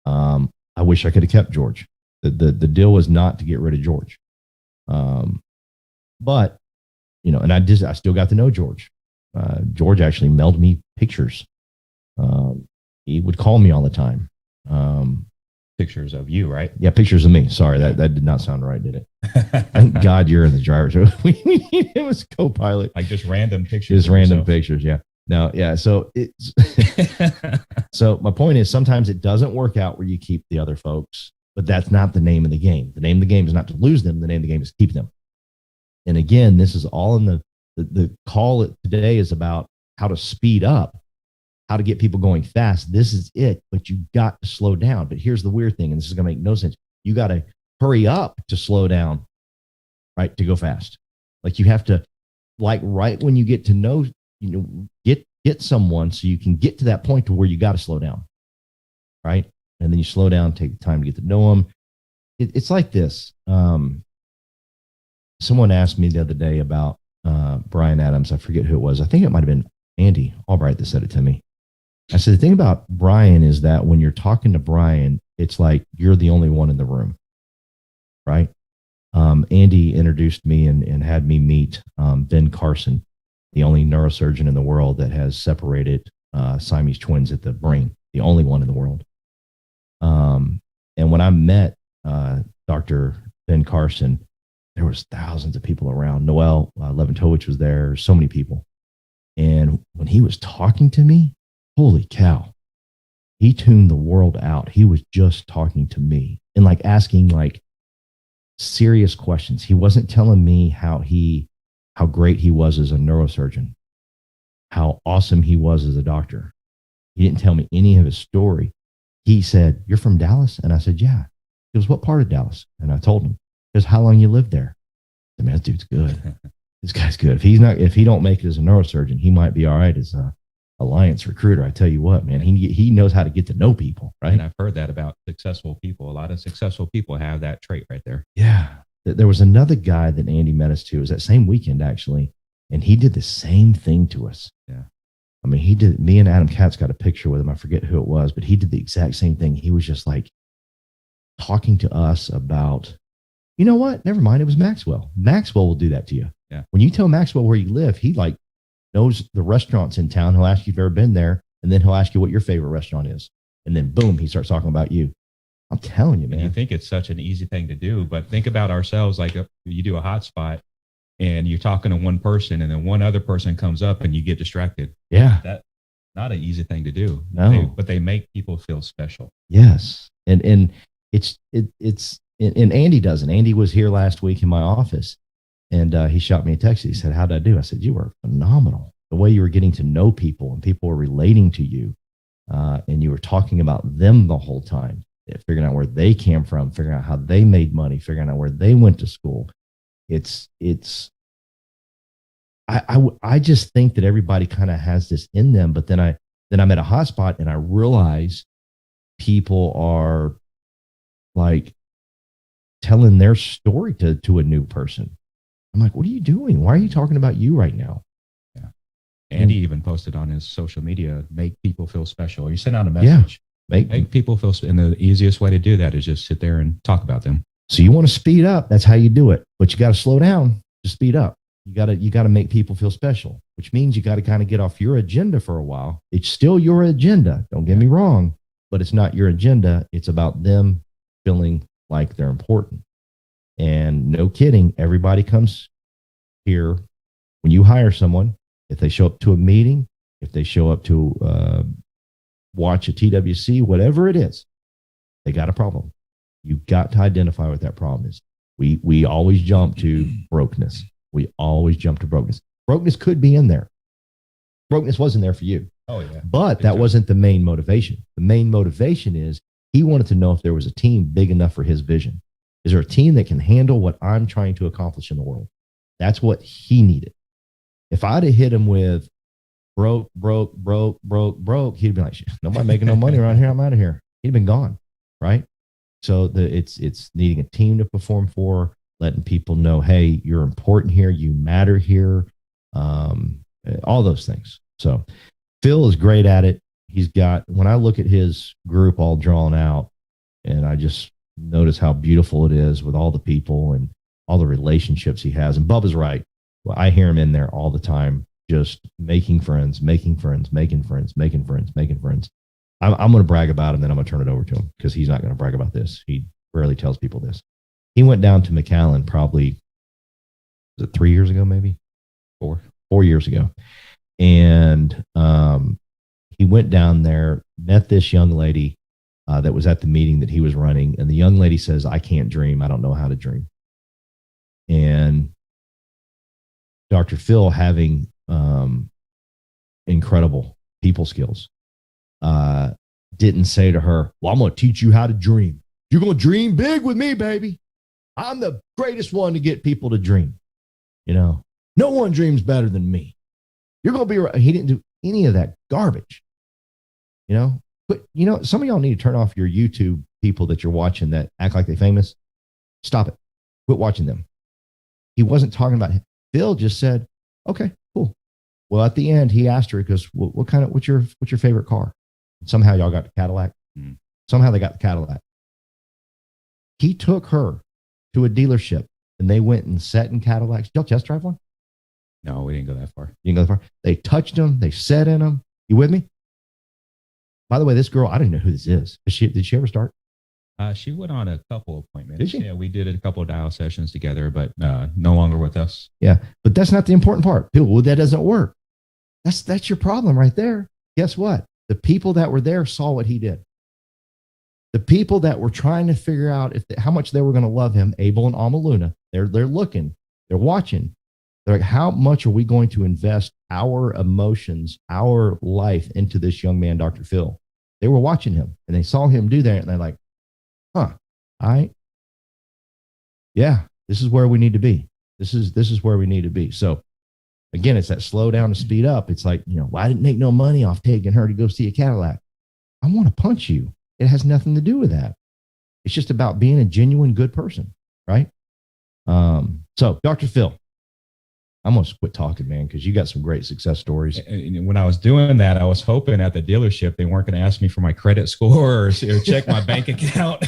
I wish I could have kept George. The deal was not to get rid of George. But, and I still got to know George. George actually mailed me pictures. He would call me all the time. Pictures of you, right? Yeah, pictures of me. Sorry, that did not sound right, did it? Thank God you're in the driver's room. It was co-pilot. Like just random pictures. Just random pictures, yeah. No, yeah. So it's so my point is sometimes it doesn't work out where you keep the other folks, but that's not the name of the game. The name of the game is not to lose them. The name of the game is to keep them. And again, this is all in the call today is about how to speed up, how to get people going fast. This is it, but you got to slow down. But here's the weird thing, and this is going to make no sense. You got to hurry up to slow down, right? To go fast. Like you have to, like right when you get to know, get someone so you can get to that point to where you got to slow down, right? And then you slow down, take the time to get to know them. It's like this. Someone asked me the other day about Brian Adams. I forget who it was. I think it might have been Andy Albright that said it to me. I said, the thing about Brian is that when you're talking to Brian, it's like you're the only one in the room, right? Andy introduced me and had me meet Ben Carson, the only neurosurgeon in the world that has separated Siamese twins at the brain, the only one in the world. And when I met Dr. Ben Carson, there was thousands of people around. Noel Leventovich was there, so many people. And when he was talking to me, holy cow, he tuned the world out. He was just talking to me and like asking like serious questions. He wasn't telling me how great he was as a neurosurgeon, how awesome he was as a doctor. He didn't tell me any of his story. He said, "You're from Dallas?" And I said, "Yeah." He goes, "What part of Dallas?" And I told him. He goes, "How long you lived there?" I mean, this dude's good. This guy's good. If he don't make it as a neurosurgeon, he might be all right as a Alliance recruiter. I tell you what, man, he knows how to get to know people, right? And I've heard that about successful people. A lot of successful people have that trait right there. Yeah. There was another guy that Andy met us to. It was that same weekend, actually, and he did the same thing to us. Yeah. I mean, me and Adam Katz got a picture with him. I forget who it was, but he did the exact same thing. He was just like talking to us about, you know what? Never mind. It was Maxwell. Maxwell will do that to you. Yeah. When you tell Maxwell where you live, he like knows the restaurants in town. He'll ask you if you've ever been there, and then he'll ask you what your favorite restaurant is. And then boom, he starts talking about you. I'm telling you, man. And you think it's such an easy thing to do, but think about ourselves. Like you do a hotspot and you're talking to one person and then one other person comes up and you get distracted. Yeah. That's not an easy thing to do. No. But they make people feel special. Yes. And it's and Andy doesn't. Andy was here last week in my office and he shot me a text. He said, "How'd I do?" I said, "You were phenomenal. The way you were getting to know people and people were relating to you and you were talking about them the whole time. figuring out where they came from, figuring out how they made money, figuring out where they went to school. I just think that everybody kind of has this in them, but then I'm at a hotspot and I realize people are like telling their story to a new person. I'm like, what are you doing? Why are you talking about you right now? Yeah. Andy even posted on his social media, make people feel special. You sent out a message. Yeah. Make people feel, and the easiest way to do that is just sit there and talk about them. So you want to speed up, that's how you do it. But you got to slow down to speed up. You got to make people feel special, which means you got to kind of get off your agenda for a while. It's still your agenda. Don't get me wrong, but it's not your agenda. It's about them feeling like they're important. And no kidding, everybody comes here when you hire someone. If they show up to a meeting, if they show up to watch a TWC, whatever it is, they got a problem. You got to identify what that problem is. We always jump to brokenness. We always jump to brokenness. Brokenness could be in there. Brokenness wasn't there for you. Oh, yeah. But that wasn't the main motivation. The main motivation is he wanted to know if there was a team big enough for his vision. Is there a team that can handle what I'm trying to accomplish in the world? That's what he needed. If I'd have hit him with broke, he'd be like, nobody making no money around here. I'm out of here. He'd been gone, right? So it's needing a team to perform for, letting people know, hey, you're important here, you matter here, all those things. So Phil is great at it. He's got, when I look at his group all drawn out, and I just notice how beautiful it is with all the people and all the relationships he has. And Bubba's right. Well, I hear him in there all the time, just making friends. I'm going to brag about him, then I'm going to turn it over to him because he's not going to brag about this. He rarely tells people this. He went down to McAllen probably, was it 3 years ago, maybe? 4 years ago. And he went down there, met this young lady that was at the meeting that he was running. And the young lady says, I can't dream. I don't know how to dream. And Dr. Phil, having incredible people skills, didn't say to her, well, I'm going to teach you how to dream. You're going to dream big with me, baby. I'm the greatest one to get people to dream. You know, no one dreams better than me. You're going to be right. He didn't do any of that garbage, you know, but you know, some of y'all need to turn off your YouTube people that you're watching that act like they're famous. Stop it. Quit watching them. He wasn't talking about him. Phil just said, okay, cool. Well, at the end, he asked her, he goes, what's your favorite car? And somehow y'all got the Cadillac. Somehow they got the Cadillac. He took her to a dealership and they went and sat in Cadillacs. Did y'all test drive one? No, we didn't go that far. You didn't go that far? They touched them. They sat in them. You with me? By the way, this girl, I don't even know who this is. Did she ever start? She went on a couple appointments. Did she? Yeah, we did a couple of dial sessions together, but no longer with us. Yeah, but that's not the important part. People, well, that doesn't work. That's your problem right there. Guess what? The people that were there saw what he did. The people that were trying to figure out how much they were going to love him, Abel and Amaluna, they're looking, they're watching. They're like, how much are we going to invest our emotions, our life into this young man, Dr. Phil? They were watching him and they saw him do that and they're like, huh, yeah, this is where we need to be. This is where we need to be. So again, it's that slow down to speed up. It's like, you know, well, I didn't make no money off taking her to go see a Cadillac. I want to punch you. It has nothing to do with that. It's just about being a genuine good person, right? So Dr. Phil, I'm going to quit talking, man, because you got some great success stories. And when I was doing that, I was hoping at the dealership they weren't going to ask me for my credit score or check my bank account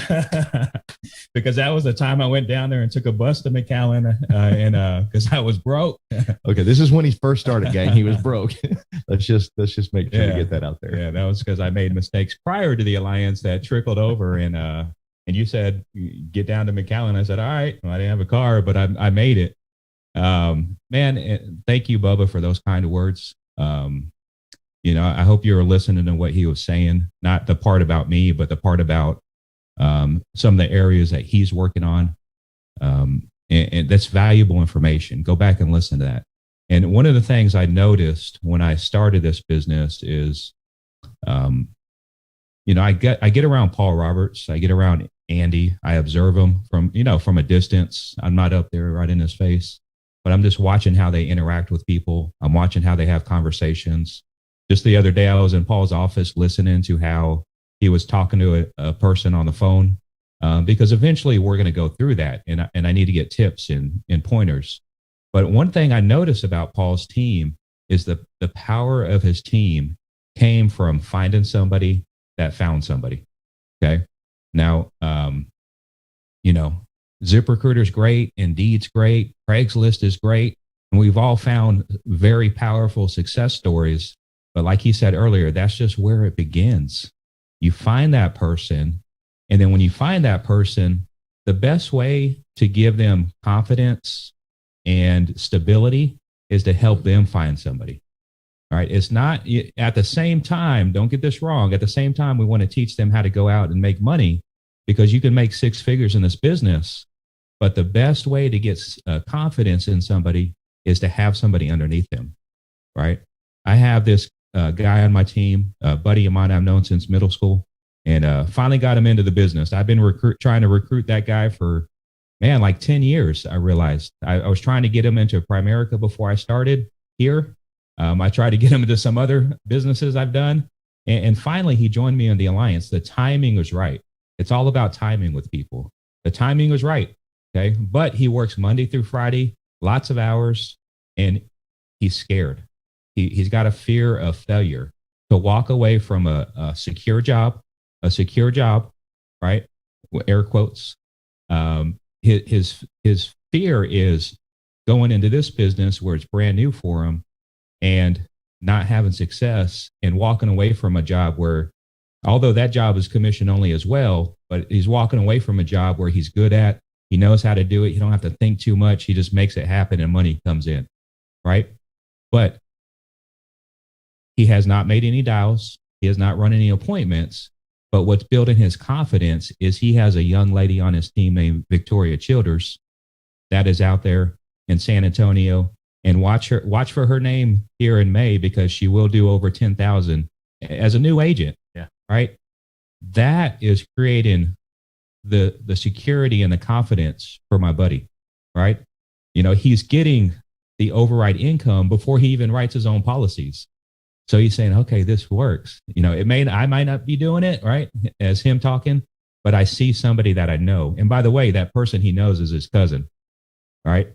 because that was the time I went down there and took a bus to McAllen and because I was broke. Okay, this is when he first started, gang. He was broke. let's just make sure to get that out there. Yeah, that was because I made mistakes prior to the alliance that trickled over and you said get down to McAllen. I said, all right. Well, I didn't have a car, but I made it. Man, thank you, Bubba, for those kind of words. You know, I hope you were listening to what he was saying, not the part about me, but the part about some of the areas that he's working on. And that's valuable information. Go back and listen to that. And one of the things I noticed when I started this business is I get around Paul Roberts, I get around Andy, I observe them from a distance. I'm not up there right in his face, but I'm just watching how they interact with people. I'm watching how they have conversations. Just the other day, I was in Paul's office listening to how he was talking to a person on the phone, because eventually we're going to go through that, and I need to get tips and pointers. But one thing I noticed about Paul's team is the power of his team came from finding somebody that found somebody. Okay. Now, ZipRecruiter's great, Indeed's great, Craigslist is great, and we've all found very powerful success stories. But like he said earlier, that's just where it begins. You find that person, and then when you find that person, the best way to give them confidence and stability is to help them find somebody. All right. It's not at the same time, don't get this wrong. At the same time, we want to teach them how to go out and make money, because you can make six figures in this business. But the best way to get confidence in somebody is to have somebody underneath them. Right. I have this guy on my team, a buddy of mine I've known since middle school, and finally got him into the business. I've been trying to recruit that guy for, like 10 years. I realized I was trying to get him into Primerica before I started here. I tried to get him into some other businesses I've done. And finally, he joined me in the Alliance. The timing was right. It's all about timing with people. The timing was right. Okay. But he works Monday through Friday, lots of hours, and he's scared. He's got a fear of failure. To walk away from a secure job, right? Air quotes. His fear is going into this business where it's brand new for him and not having success, and walking away from a job where, although that job is commission only as well, but he's walking away from a job where he's good at, he knows how to do it. He don't have to think too much. He just makes it happen and money comes in, right? But he has not made any dials. He has not run any appointments. But what's building his confidence is he has a young lady on his team named Victoria Childers that is out there in San Antonio. And watch for her name here in May, because she will do over 10,000 as a new agent. Yeah. Right. That is creating the security and the confidence for my buddy. Right. He's getting the override income before he even writes his own policies. So he's saying, okay, this works. I might not be doing it right as him talking, but I see somebody that I know. And by the way, that person he knows is his cousin. Right.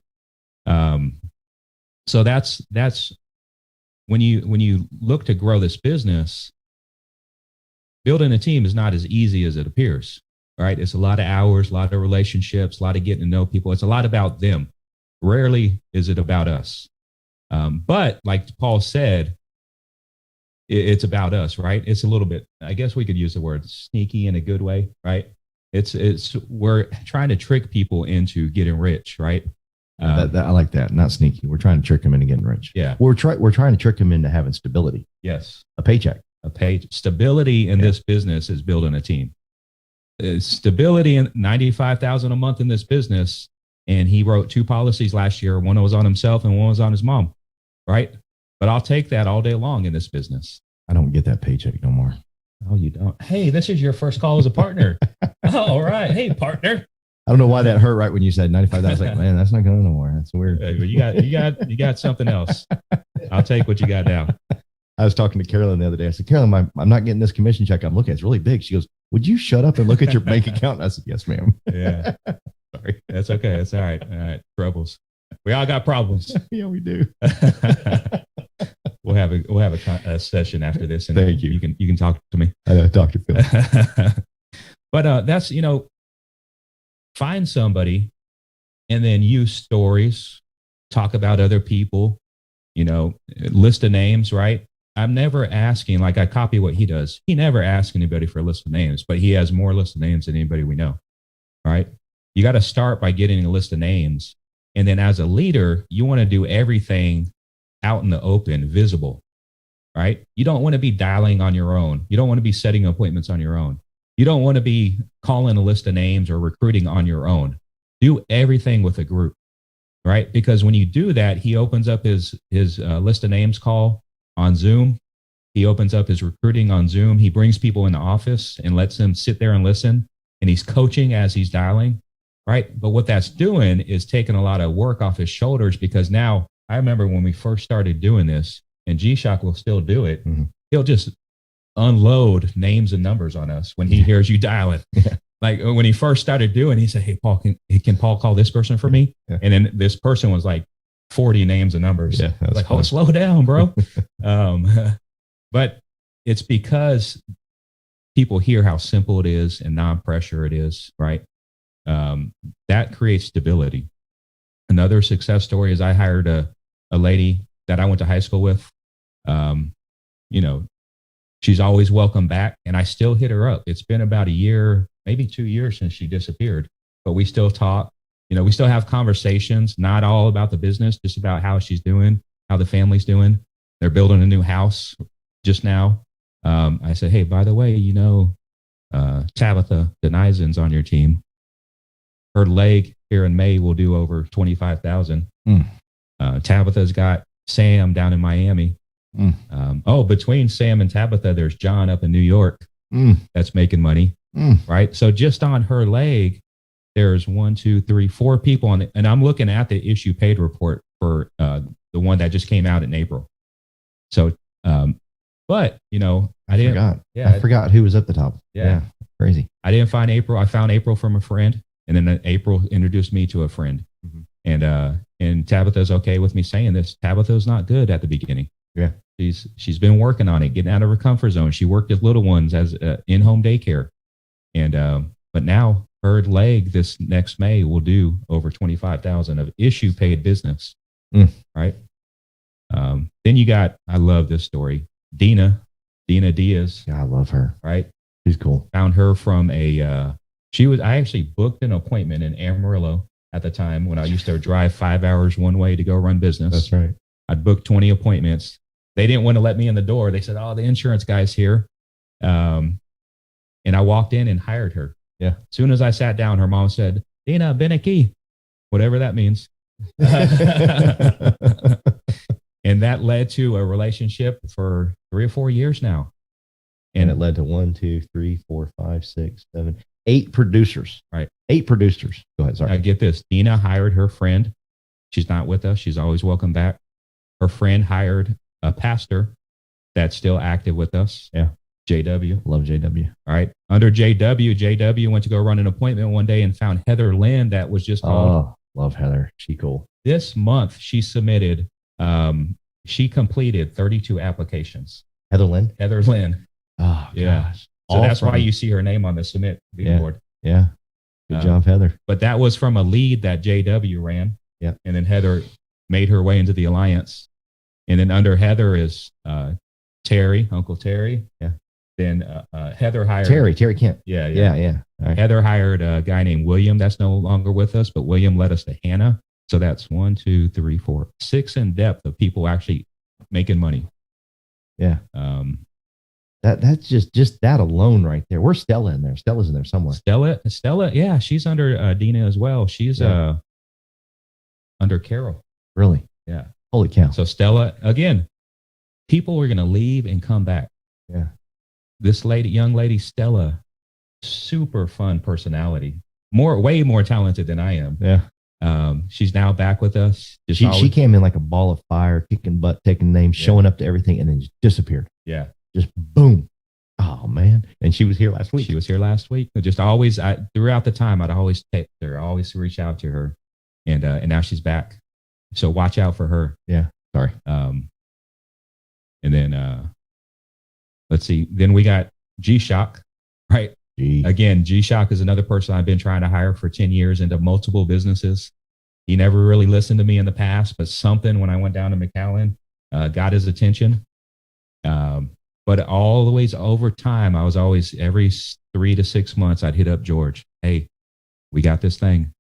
So that's when you look to grow this business, building a team is not as easy as it appears, right? It's a lot of hours, a lot of relationships, a lot of getting to know people. It's a lot about them. Rarely is it about us. But like Paul said, it's about us, right? It's a little bit, I guess we could use the word sneaky in a good way, right? We're trying to trick people into getting rich, right? I like that. Not sneaky. We're trying to trick them into getting rich. Yeah. We're trying to trick them into having stability. Yes. A paycheck. Stability in this business is building a team. Stability in $95,000 a month in this business. And he wrote 2 policies last year. One was on himself and one was on his mom. Right. But I'll take that all day long in this business. I don't get that paycheck no more. Oh, you don't? Hey, this is your first call as a partner. Oh, all right. Hey, partner. I don't know why that hurt right when you said 95. I was like, man, that's not going no more. That's weird. You got something else. I'll take what you got now. I was talking to Carolyn the other day. I said, Carolyn, I'm not getting this commission check. I'm looking. It's really big. She goes, would you shut up and look at your bank account? And I said, yes, ma'am. Yeah. Sorry. That's okay. That's all right. All right. Troubles. We all got problems. Yeah, we do. We'll have a session after this, and thank you. You can talk to me. I know, Dr. Phil. But that's find somebody, and then use stories, talk about other people, list of names, right? I'm never asking, like I copy what he does. He never asks anybody for a list of names, but he has more list of names than anybody we know, right? You got to start by getting a list of names. And then as a leader, you want to do everything out in the open, visible, right? You don't want to be dialing on your own. You don't want to be setting appointments on your own. You don't want to be calling a list of names or recruiting on your own. Do everything with a group, right? Because when you do that, he opens up his list of names call on Zoom. He opens up his recruiting on Zoom. He brings people in the office and lets them sit there and listen. And he's coaching as he's dialing, right? But what that's doing is taking a lot of work off his shoulders, because now I remember when we first started doing this, and G-Shock will still do it. Mm-hmm. He'll just unload names and numbers on us when he hears you dialing. Yeah. Like when he first started doing, he said, "Hey, Paul, can Paul call this person for me?" Yeah. And then this person was like 40 names and numbers. Yeah, that's like, fun. oh, slow down, bro. But it's because people hear how simple it is and non-pressure it is, right? That creates stability. Another success story is I hired a lady that I went to high school with. You know, she's always welcome back, and I still hit her up. It's been about a year, maybe 2 years since she disappeared, but we still talk. You know, we still have conversations, not all about the business, just about how she's doing, how the family's doing. They're building a new house just now. I said, hey, by the way, you know, Tabitha Denizen's on your team. Her leg here in May will do over 25,000. Tabitha's got Sam down in Miami. Between Sam and Tabitha, there's John up in New York that's making money, right? So just on her leg, there's 1, 2, 3, 4 people on it. And I'm looking at the issue paid report for the one that just came out in April. So, but you know, I forgot who was at the top. Yeah. Crazy. I didn't find April. I found April from a friend, and then April introduced me to a friend. And Tabitha's okay with me saying this. Tabitha's not good at the beginning. Yeah. She's been working on it, getting out of her comfort zone. She worked with little ones as in-home daycare. And, but now her leg this next May will do over 25,000 of issue paid business. Right. Then you got, I love this story. Dina Diaz. Yeah, I love her. Right. She's cool. Found her from I actually booked an appointment in Amarillo at the time when I used to drive 5 hours one way to go run business. That's right. I'd booked 20 appointments. They didn't want to let me in the door. They said, oh, the insurance guy's here. And I walked in and hired her. Yeah. As soon as I sat down, her mom said, Dina, Beneki, whatever that means. And that led to a relationship for 3 or 4 years now. And it led to 1, 2, 3, 4, 5, 6, 7, 8 producers. Right. 8 producers. Go ahead. Sorry. Now get this. Dina hired her friend. She's not with us. She's always welcome back. Her friend hired a pastor that's still active with us. Yeah. JW. Love JW. All right. Under JW went to go run an appointment one day and found Heather Lynn that was just called. Oh, love Heather. She cool. This month she submitted, she completed 32 applications. Heather Lynn? Heather Lynn. Oh, yeah. gosh. So that's why you see her name on the submit board. Yeah. Good job, Heather. But that was from a lead that JW ran. Yeah. And then Heather made her way into the alliance. And then under Heather is Terry, Uncle Terry. Yeah. Then Heather hired Terry Kent. Yeah. All right. Heather hired a guy named William that's no longer with us, but William led us to Hannah. So that's 1, 2, 3, 4, 6 in depth of people actually making money. Yeah. That's just that alone right there. Where's Stella in there? Stella's in there somewhere. Stella, yeah, she's under Dina as well. She's under Carol. Really? Yeah. Holy cow. So Stella, again, people are going to leave and come back. Yeah. This young lady, Stella, super fun personality, way more talented than I am. Yeah. She's now back with us. She came in like a ball of fire, kicking butt, taking names, showing up to everything, and then just disappeared. Yeah. Just boom. Oh man. And she was here last week. She was here last week. Just always, throughout the time, I'd always text her, always reach out to her. And now she's back. So watch out for her. Yeah. Sorry. And then let's see. Then we got G-Shock, right? Again, G-Shock is another person I've been trying to hire for 10 years into multiple businesses. He never really listened to me in the past, but something when I went down to McAllen got his attention. But all the ways over time, I was always every 3 to 6 months, I'd hit up George. Hey, we got this thing.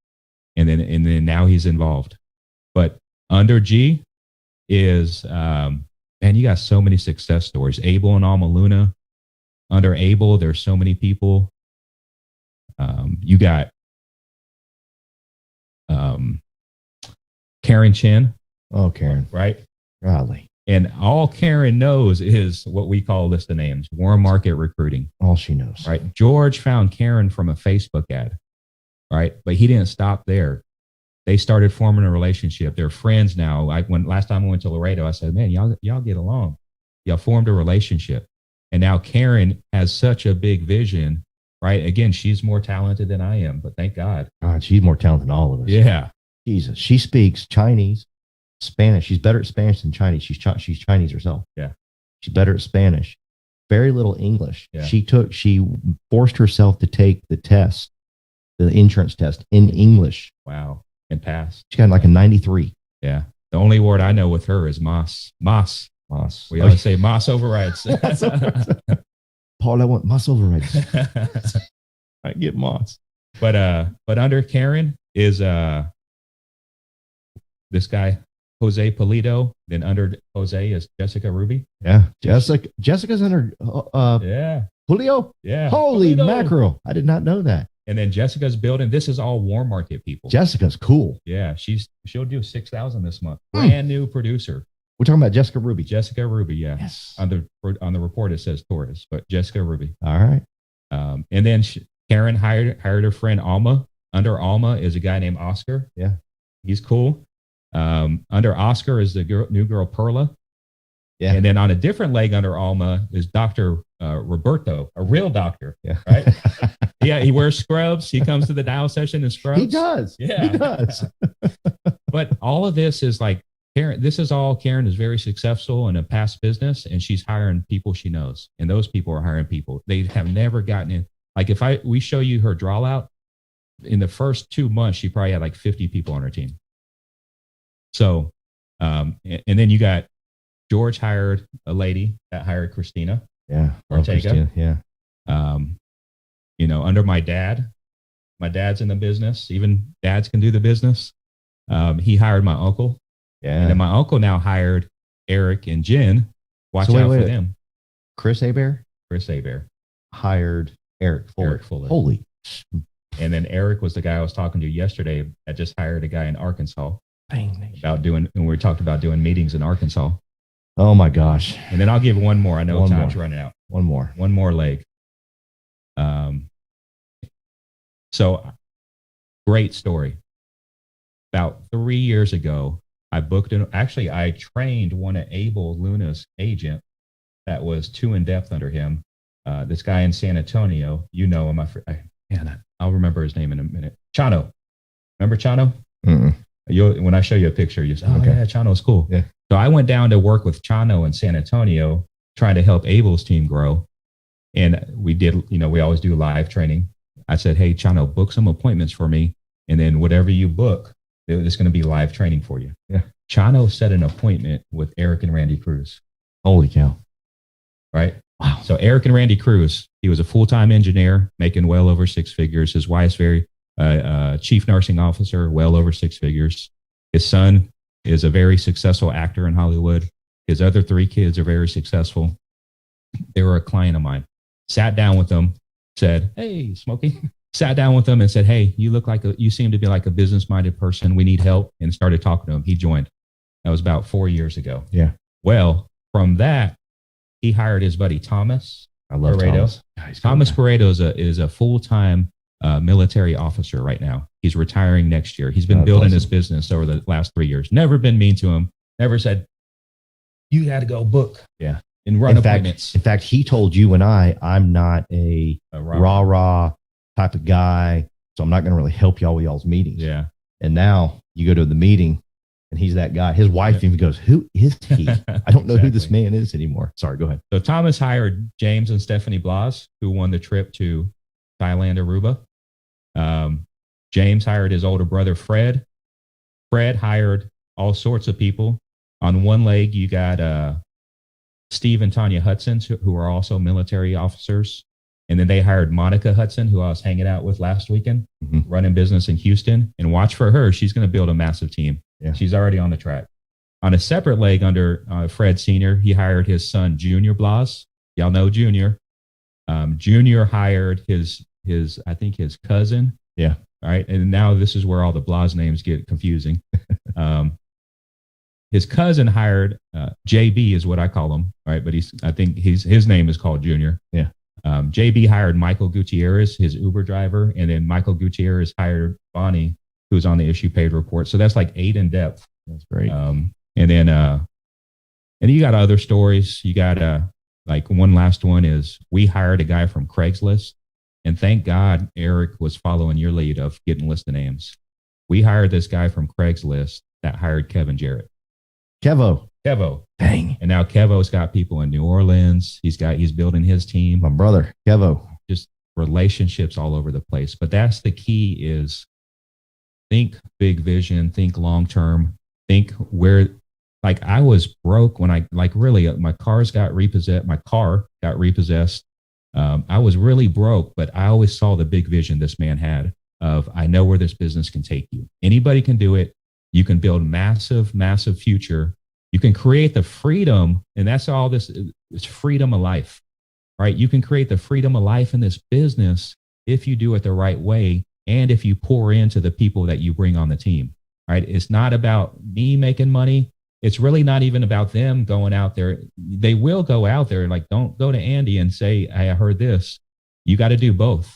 And then now he's involved. But under G is, man, you got so many success stories. Abel and Alma Luna. Under Abel, there's so many people. You got Karen Chen. Oh, Karen. Right? Golly. And all Karen knows is what we call list of names, warm market recruiting. All she knows. Right. George found Karen from a Facebook ad. Right. But he didn't stop there. They started forming a relationship. They're friends now. Like when last time I went to Laredo, I said, man, y'all get along. Y'all formed a relationship. And now Karen has such a big vision. Right. Again, she's more talented than I am, but thank God. God, she's more talented than all of us. Yeah. Jesus. She speaks Chinese, Spanish. She's better at Spanish than Chinese. She's Chinese herself. Yeah. She's better at Spanish. Very little English. Yeah. She forced herself to take the test, the entrance test in English. Wow. And passed. She got like a 93. Yeah. The only word I know with her is Moss. Moss. We always say Moss overrides. Paul, I want Moss overrides. I get Moss. But under Karen is this guy, Jose Polito. Then under Jose is Jessica Ruby. Yeah. Jessica's under Yeah. Julio. Yeah. Holy Polito. mackerel. I did not know that. And then Jessica's building. This is all warm market people. Jessica's cool. Yeah. She'll do 6,000 this month. Brand new producer. We're talking about Jessica Ruby. Jessica Ruby. Yeah. Yes. On the report, it says Torres, but Jessica Ruby. All right. And then Karen hired her friend Alma. Under Alma is a guy named Oscar. Yeah. He's cool. Under Oscar is the new girl Perla. Yeah. And then on a different leg under Alma is Dr. Roberto, a real doctor. Yeah. Right. Yeah. He wears scrubs. He comes to the dial session in scrubs. He does. Yeah. He does. But all of this is like Karen. This is all Karen is very successful in a past business, and she's hiring people she knows. And those people are hiring people. They have never gotten in. Like if we show you her draw out, in the first 2 months, she probably had like 50 people on her team. So, and then you got George hired a lady that hired Christina. Yeah. Ortega. Yeah. Under my dad's in the business. Even dads can do the business. He hired my uncle. Yeah. And then my uncle now hired Eric and Jen. Watch out for them. Chris Hebert hired Eric Fuller. Eric Fuller. Holy. And then Eric was the guy I was talking to yesterday that just hired a guy in Arkansas and we talked about doing meetings in Arkansas. Oh my gosh. And then I'll give one more. I know time's running out. One more leg. So great story. About 3 years ago, I trained one of Abel Luna's agent that was too in depth under him. This guy in San Antonio, you know him. I'll remember his name in a minute. Chano. Remember Chano? When I show you a picture, you say, oh, okay. Yeah, Chano's cool. Yeah. So I went down to work with Chano in San Antonio, trying to help Abel's team grow. And we did, we always do live training. I said, hey, Chano, book some appointments for me. And then whatever you book, it's going to be live training for you. Yeah. Chano set an appointment with Eric and Randy Cruz. Holy cow. Right? Wow. So Eric and Randy Cruz, he was a full-time engineer making well over six figures. His wife's chief nursing officer, well over six figures. His son is a very successful actor in Hollywood. His other 3 kids are very successful. They were a client of mine. Sat down with them, said, hey, Smokey. Sat down with them and said, hey, you seem to be like a business-minded person. We need help. And started talking to him. He joined. That was about 4 years ago. Yeah. Well, from that, he hired his buddy Thomas. I love Pareto. Thomas Pareto is a full-time military officer right now. He's retiring next year. He's been building his business over the last 3 years. Never been mean to him. Never said, you got to go book. Yeah. And run appointments. In fact, he told you and I'm not a rah-rah type of guy, so I'm not going to really help y'all with y'all's meetings. Yeah. And now you go to the meeting and he's that guy. His wife even goes, who is he? I don't know who this man is anymore. Sorry, go ahead. So Thomas hired James and Stephanie Blas, who won the trip to Thailand, Aruba. James hired his older brother, Fred. Fred hired all sorts of people. On one leg, you got Steve and Tanya Hudson, who are also military officers. And then they hired Monica Hudson, who I was hanging out with last weekend, running business in Houston. And watch for her. She's going to build a massive team. Yeah. She's already on the track. On a separate leg under Fred Sr., he hired his son, Junior Blas. Y'all know Junior. Junior hired his cousin. Yeah. All right. And now this is where all the Blas names get confusing. his cousin hired JB is what I call him, right? But I think his name is called Junior. Yeah. JB hired Michael Gutierrez, his Uber driver, and then Michael Gutierrez hired Bonnie, who's on the issue paid report. So that's like 8 in depth. That's great. And then you got other stories. You got like one last one is we hired a guy from Craigslist, and thank God Eric was following your lead of getting list of names. We hired this guy from Craigslist that hired Kevin Jarrett. Kevo. Dang. And now Kevo's got people in New Orleans. He's building his team. My brother, Kevo. Just relationships all over the place. But that's the key is think big vision, think long term, think where, like I was broke when my car got repossessed. I was really broke, but I always saw the big vision this man had of, I know where this business can take you. Anybody can do it. You can build massive, massive future. You can create the freedom, and that's all this is, freedom of life, right? You can create the freedom of life in this business if you do it the right way and if you pour into the people that you bring on the team, right? It's not about me making money. It's really not even about them going out there. They will go out there, like, don't go to Andy and say, hey, I heard this. You got to do both.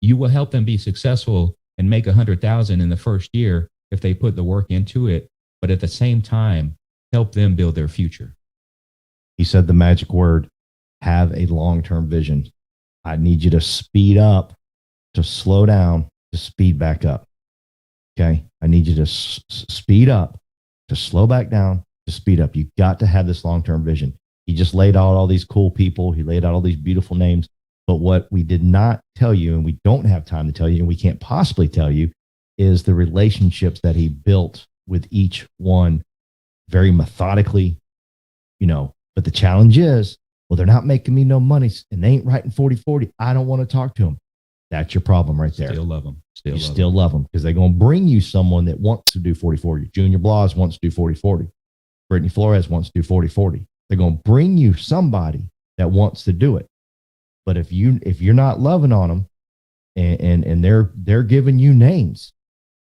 You will help them be successful and make 100,000 in the first year if they put the work into it, but at the same time, help them build their future. He said the magic word, have a long-term vision. I need you to speed up, to slow down, to speed back up. Okay? I need you to speed up, to slow back down, to speed up. You've got to have this long-term vision. He just laid out all these cool people. He laid out all these beautiful names. But what we did not tell you, and we don't have time to tell you, and we can't possibly tell you, is the relationships that he built with each one very methodically, but the challenge is, well, they're not making me no money and they ain't writing 40/40. I don't want to talk to them. That's your problem right there. Still love them. Still love them because they're going to bring you someone that wants to do 40/40. Junior Blas wants to do 40/40. Brittany Flores wants to do 40/40. They're going to bring you somebody that wants to do it. But if you're not loving on them and they're giving you names,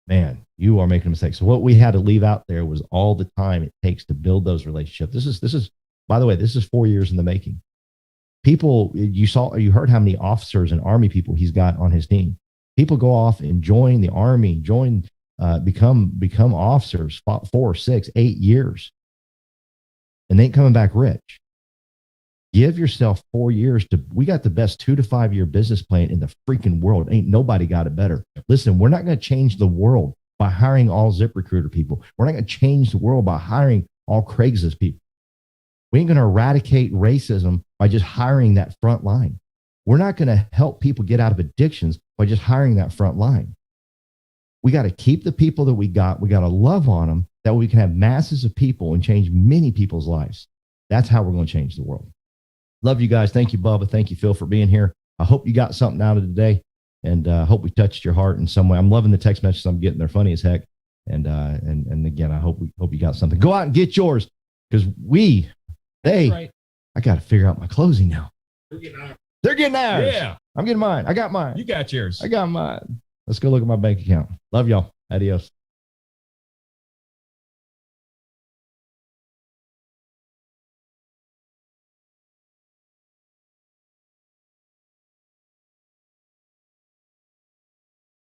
man, you are making a mistake. So what we had to leave out there was all the time it takes to build those relationships. This is, by the way, this is 4 years in the making. People, you heard how many officers and Army people he's got on his team. People go off and join the Army, become officers, 4, 6, 8 years, and they ain't coming back rich. Give yourself 4 years we got the best 2 to 5 year business plan in the freaking world. Ain't nobody got it better. Listen, we're not going to change the world by hiring all ZipRecruiter people. We're not going to change the world by hiring all Craigslist people. We ain't going to eradicate racism by just hiring that front line. We're not going to help people get out of addictions by just hiring that front line. We got to keep the people that we got. We got to love on them. That way we can have masses of people and change many people's lives. That's how we're going to change the world. Love you guys. Thank you, Bubba. Thank you, Phil, for being here. I hope you got something out of today, and hope we touched your heart in some way. I'm loving the text messages I'm getting. They're funny as heck. And again, I hope you got something. Go out and get yours because I got to figure out my closing now. They're getting ours. Yeah. I'm getting mine. I got mine. You got yours. I got mine. Let's go look at my bank account. Love y'all. Adios.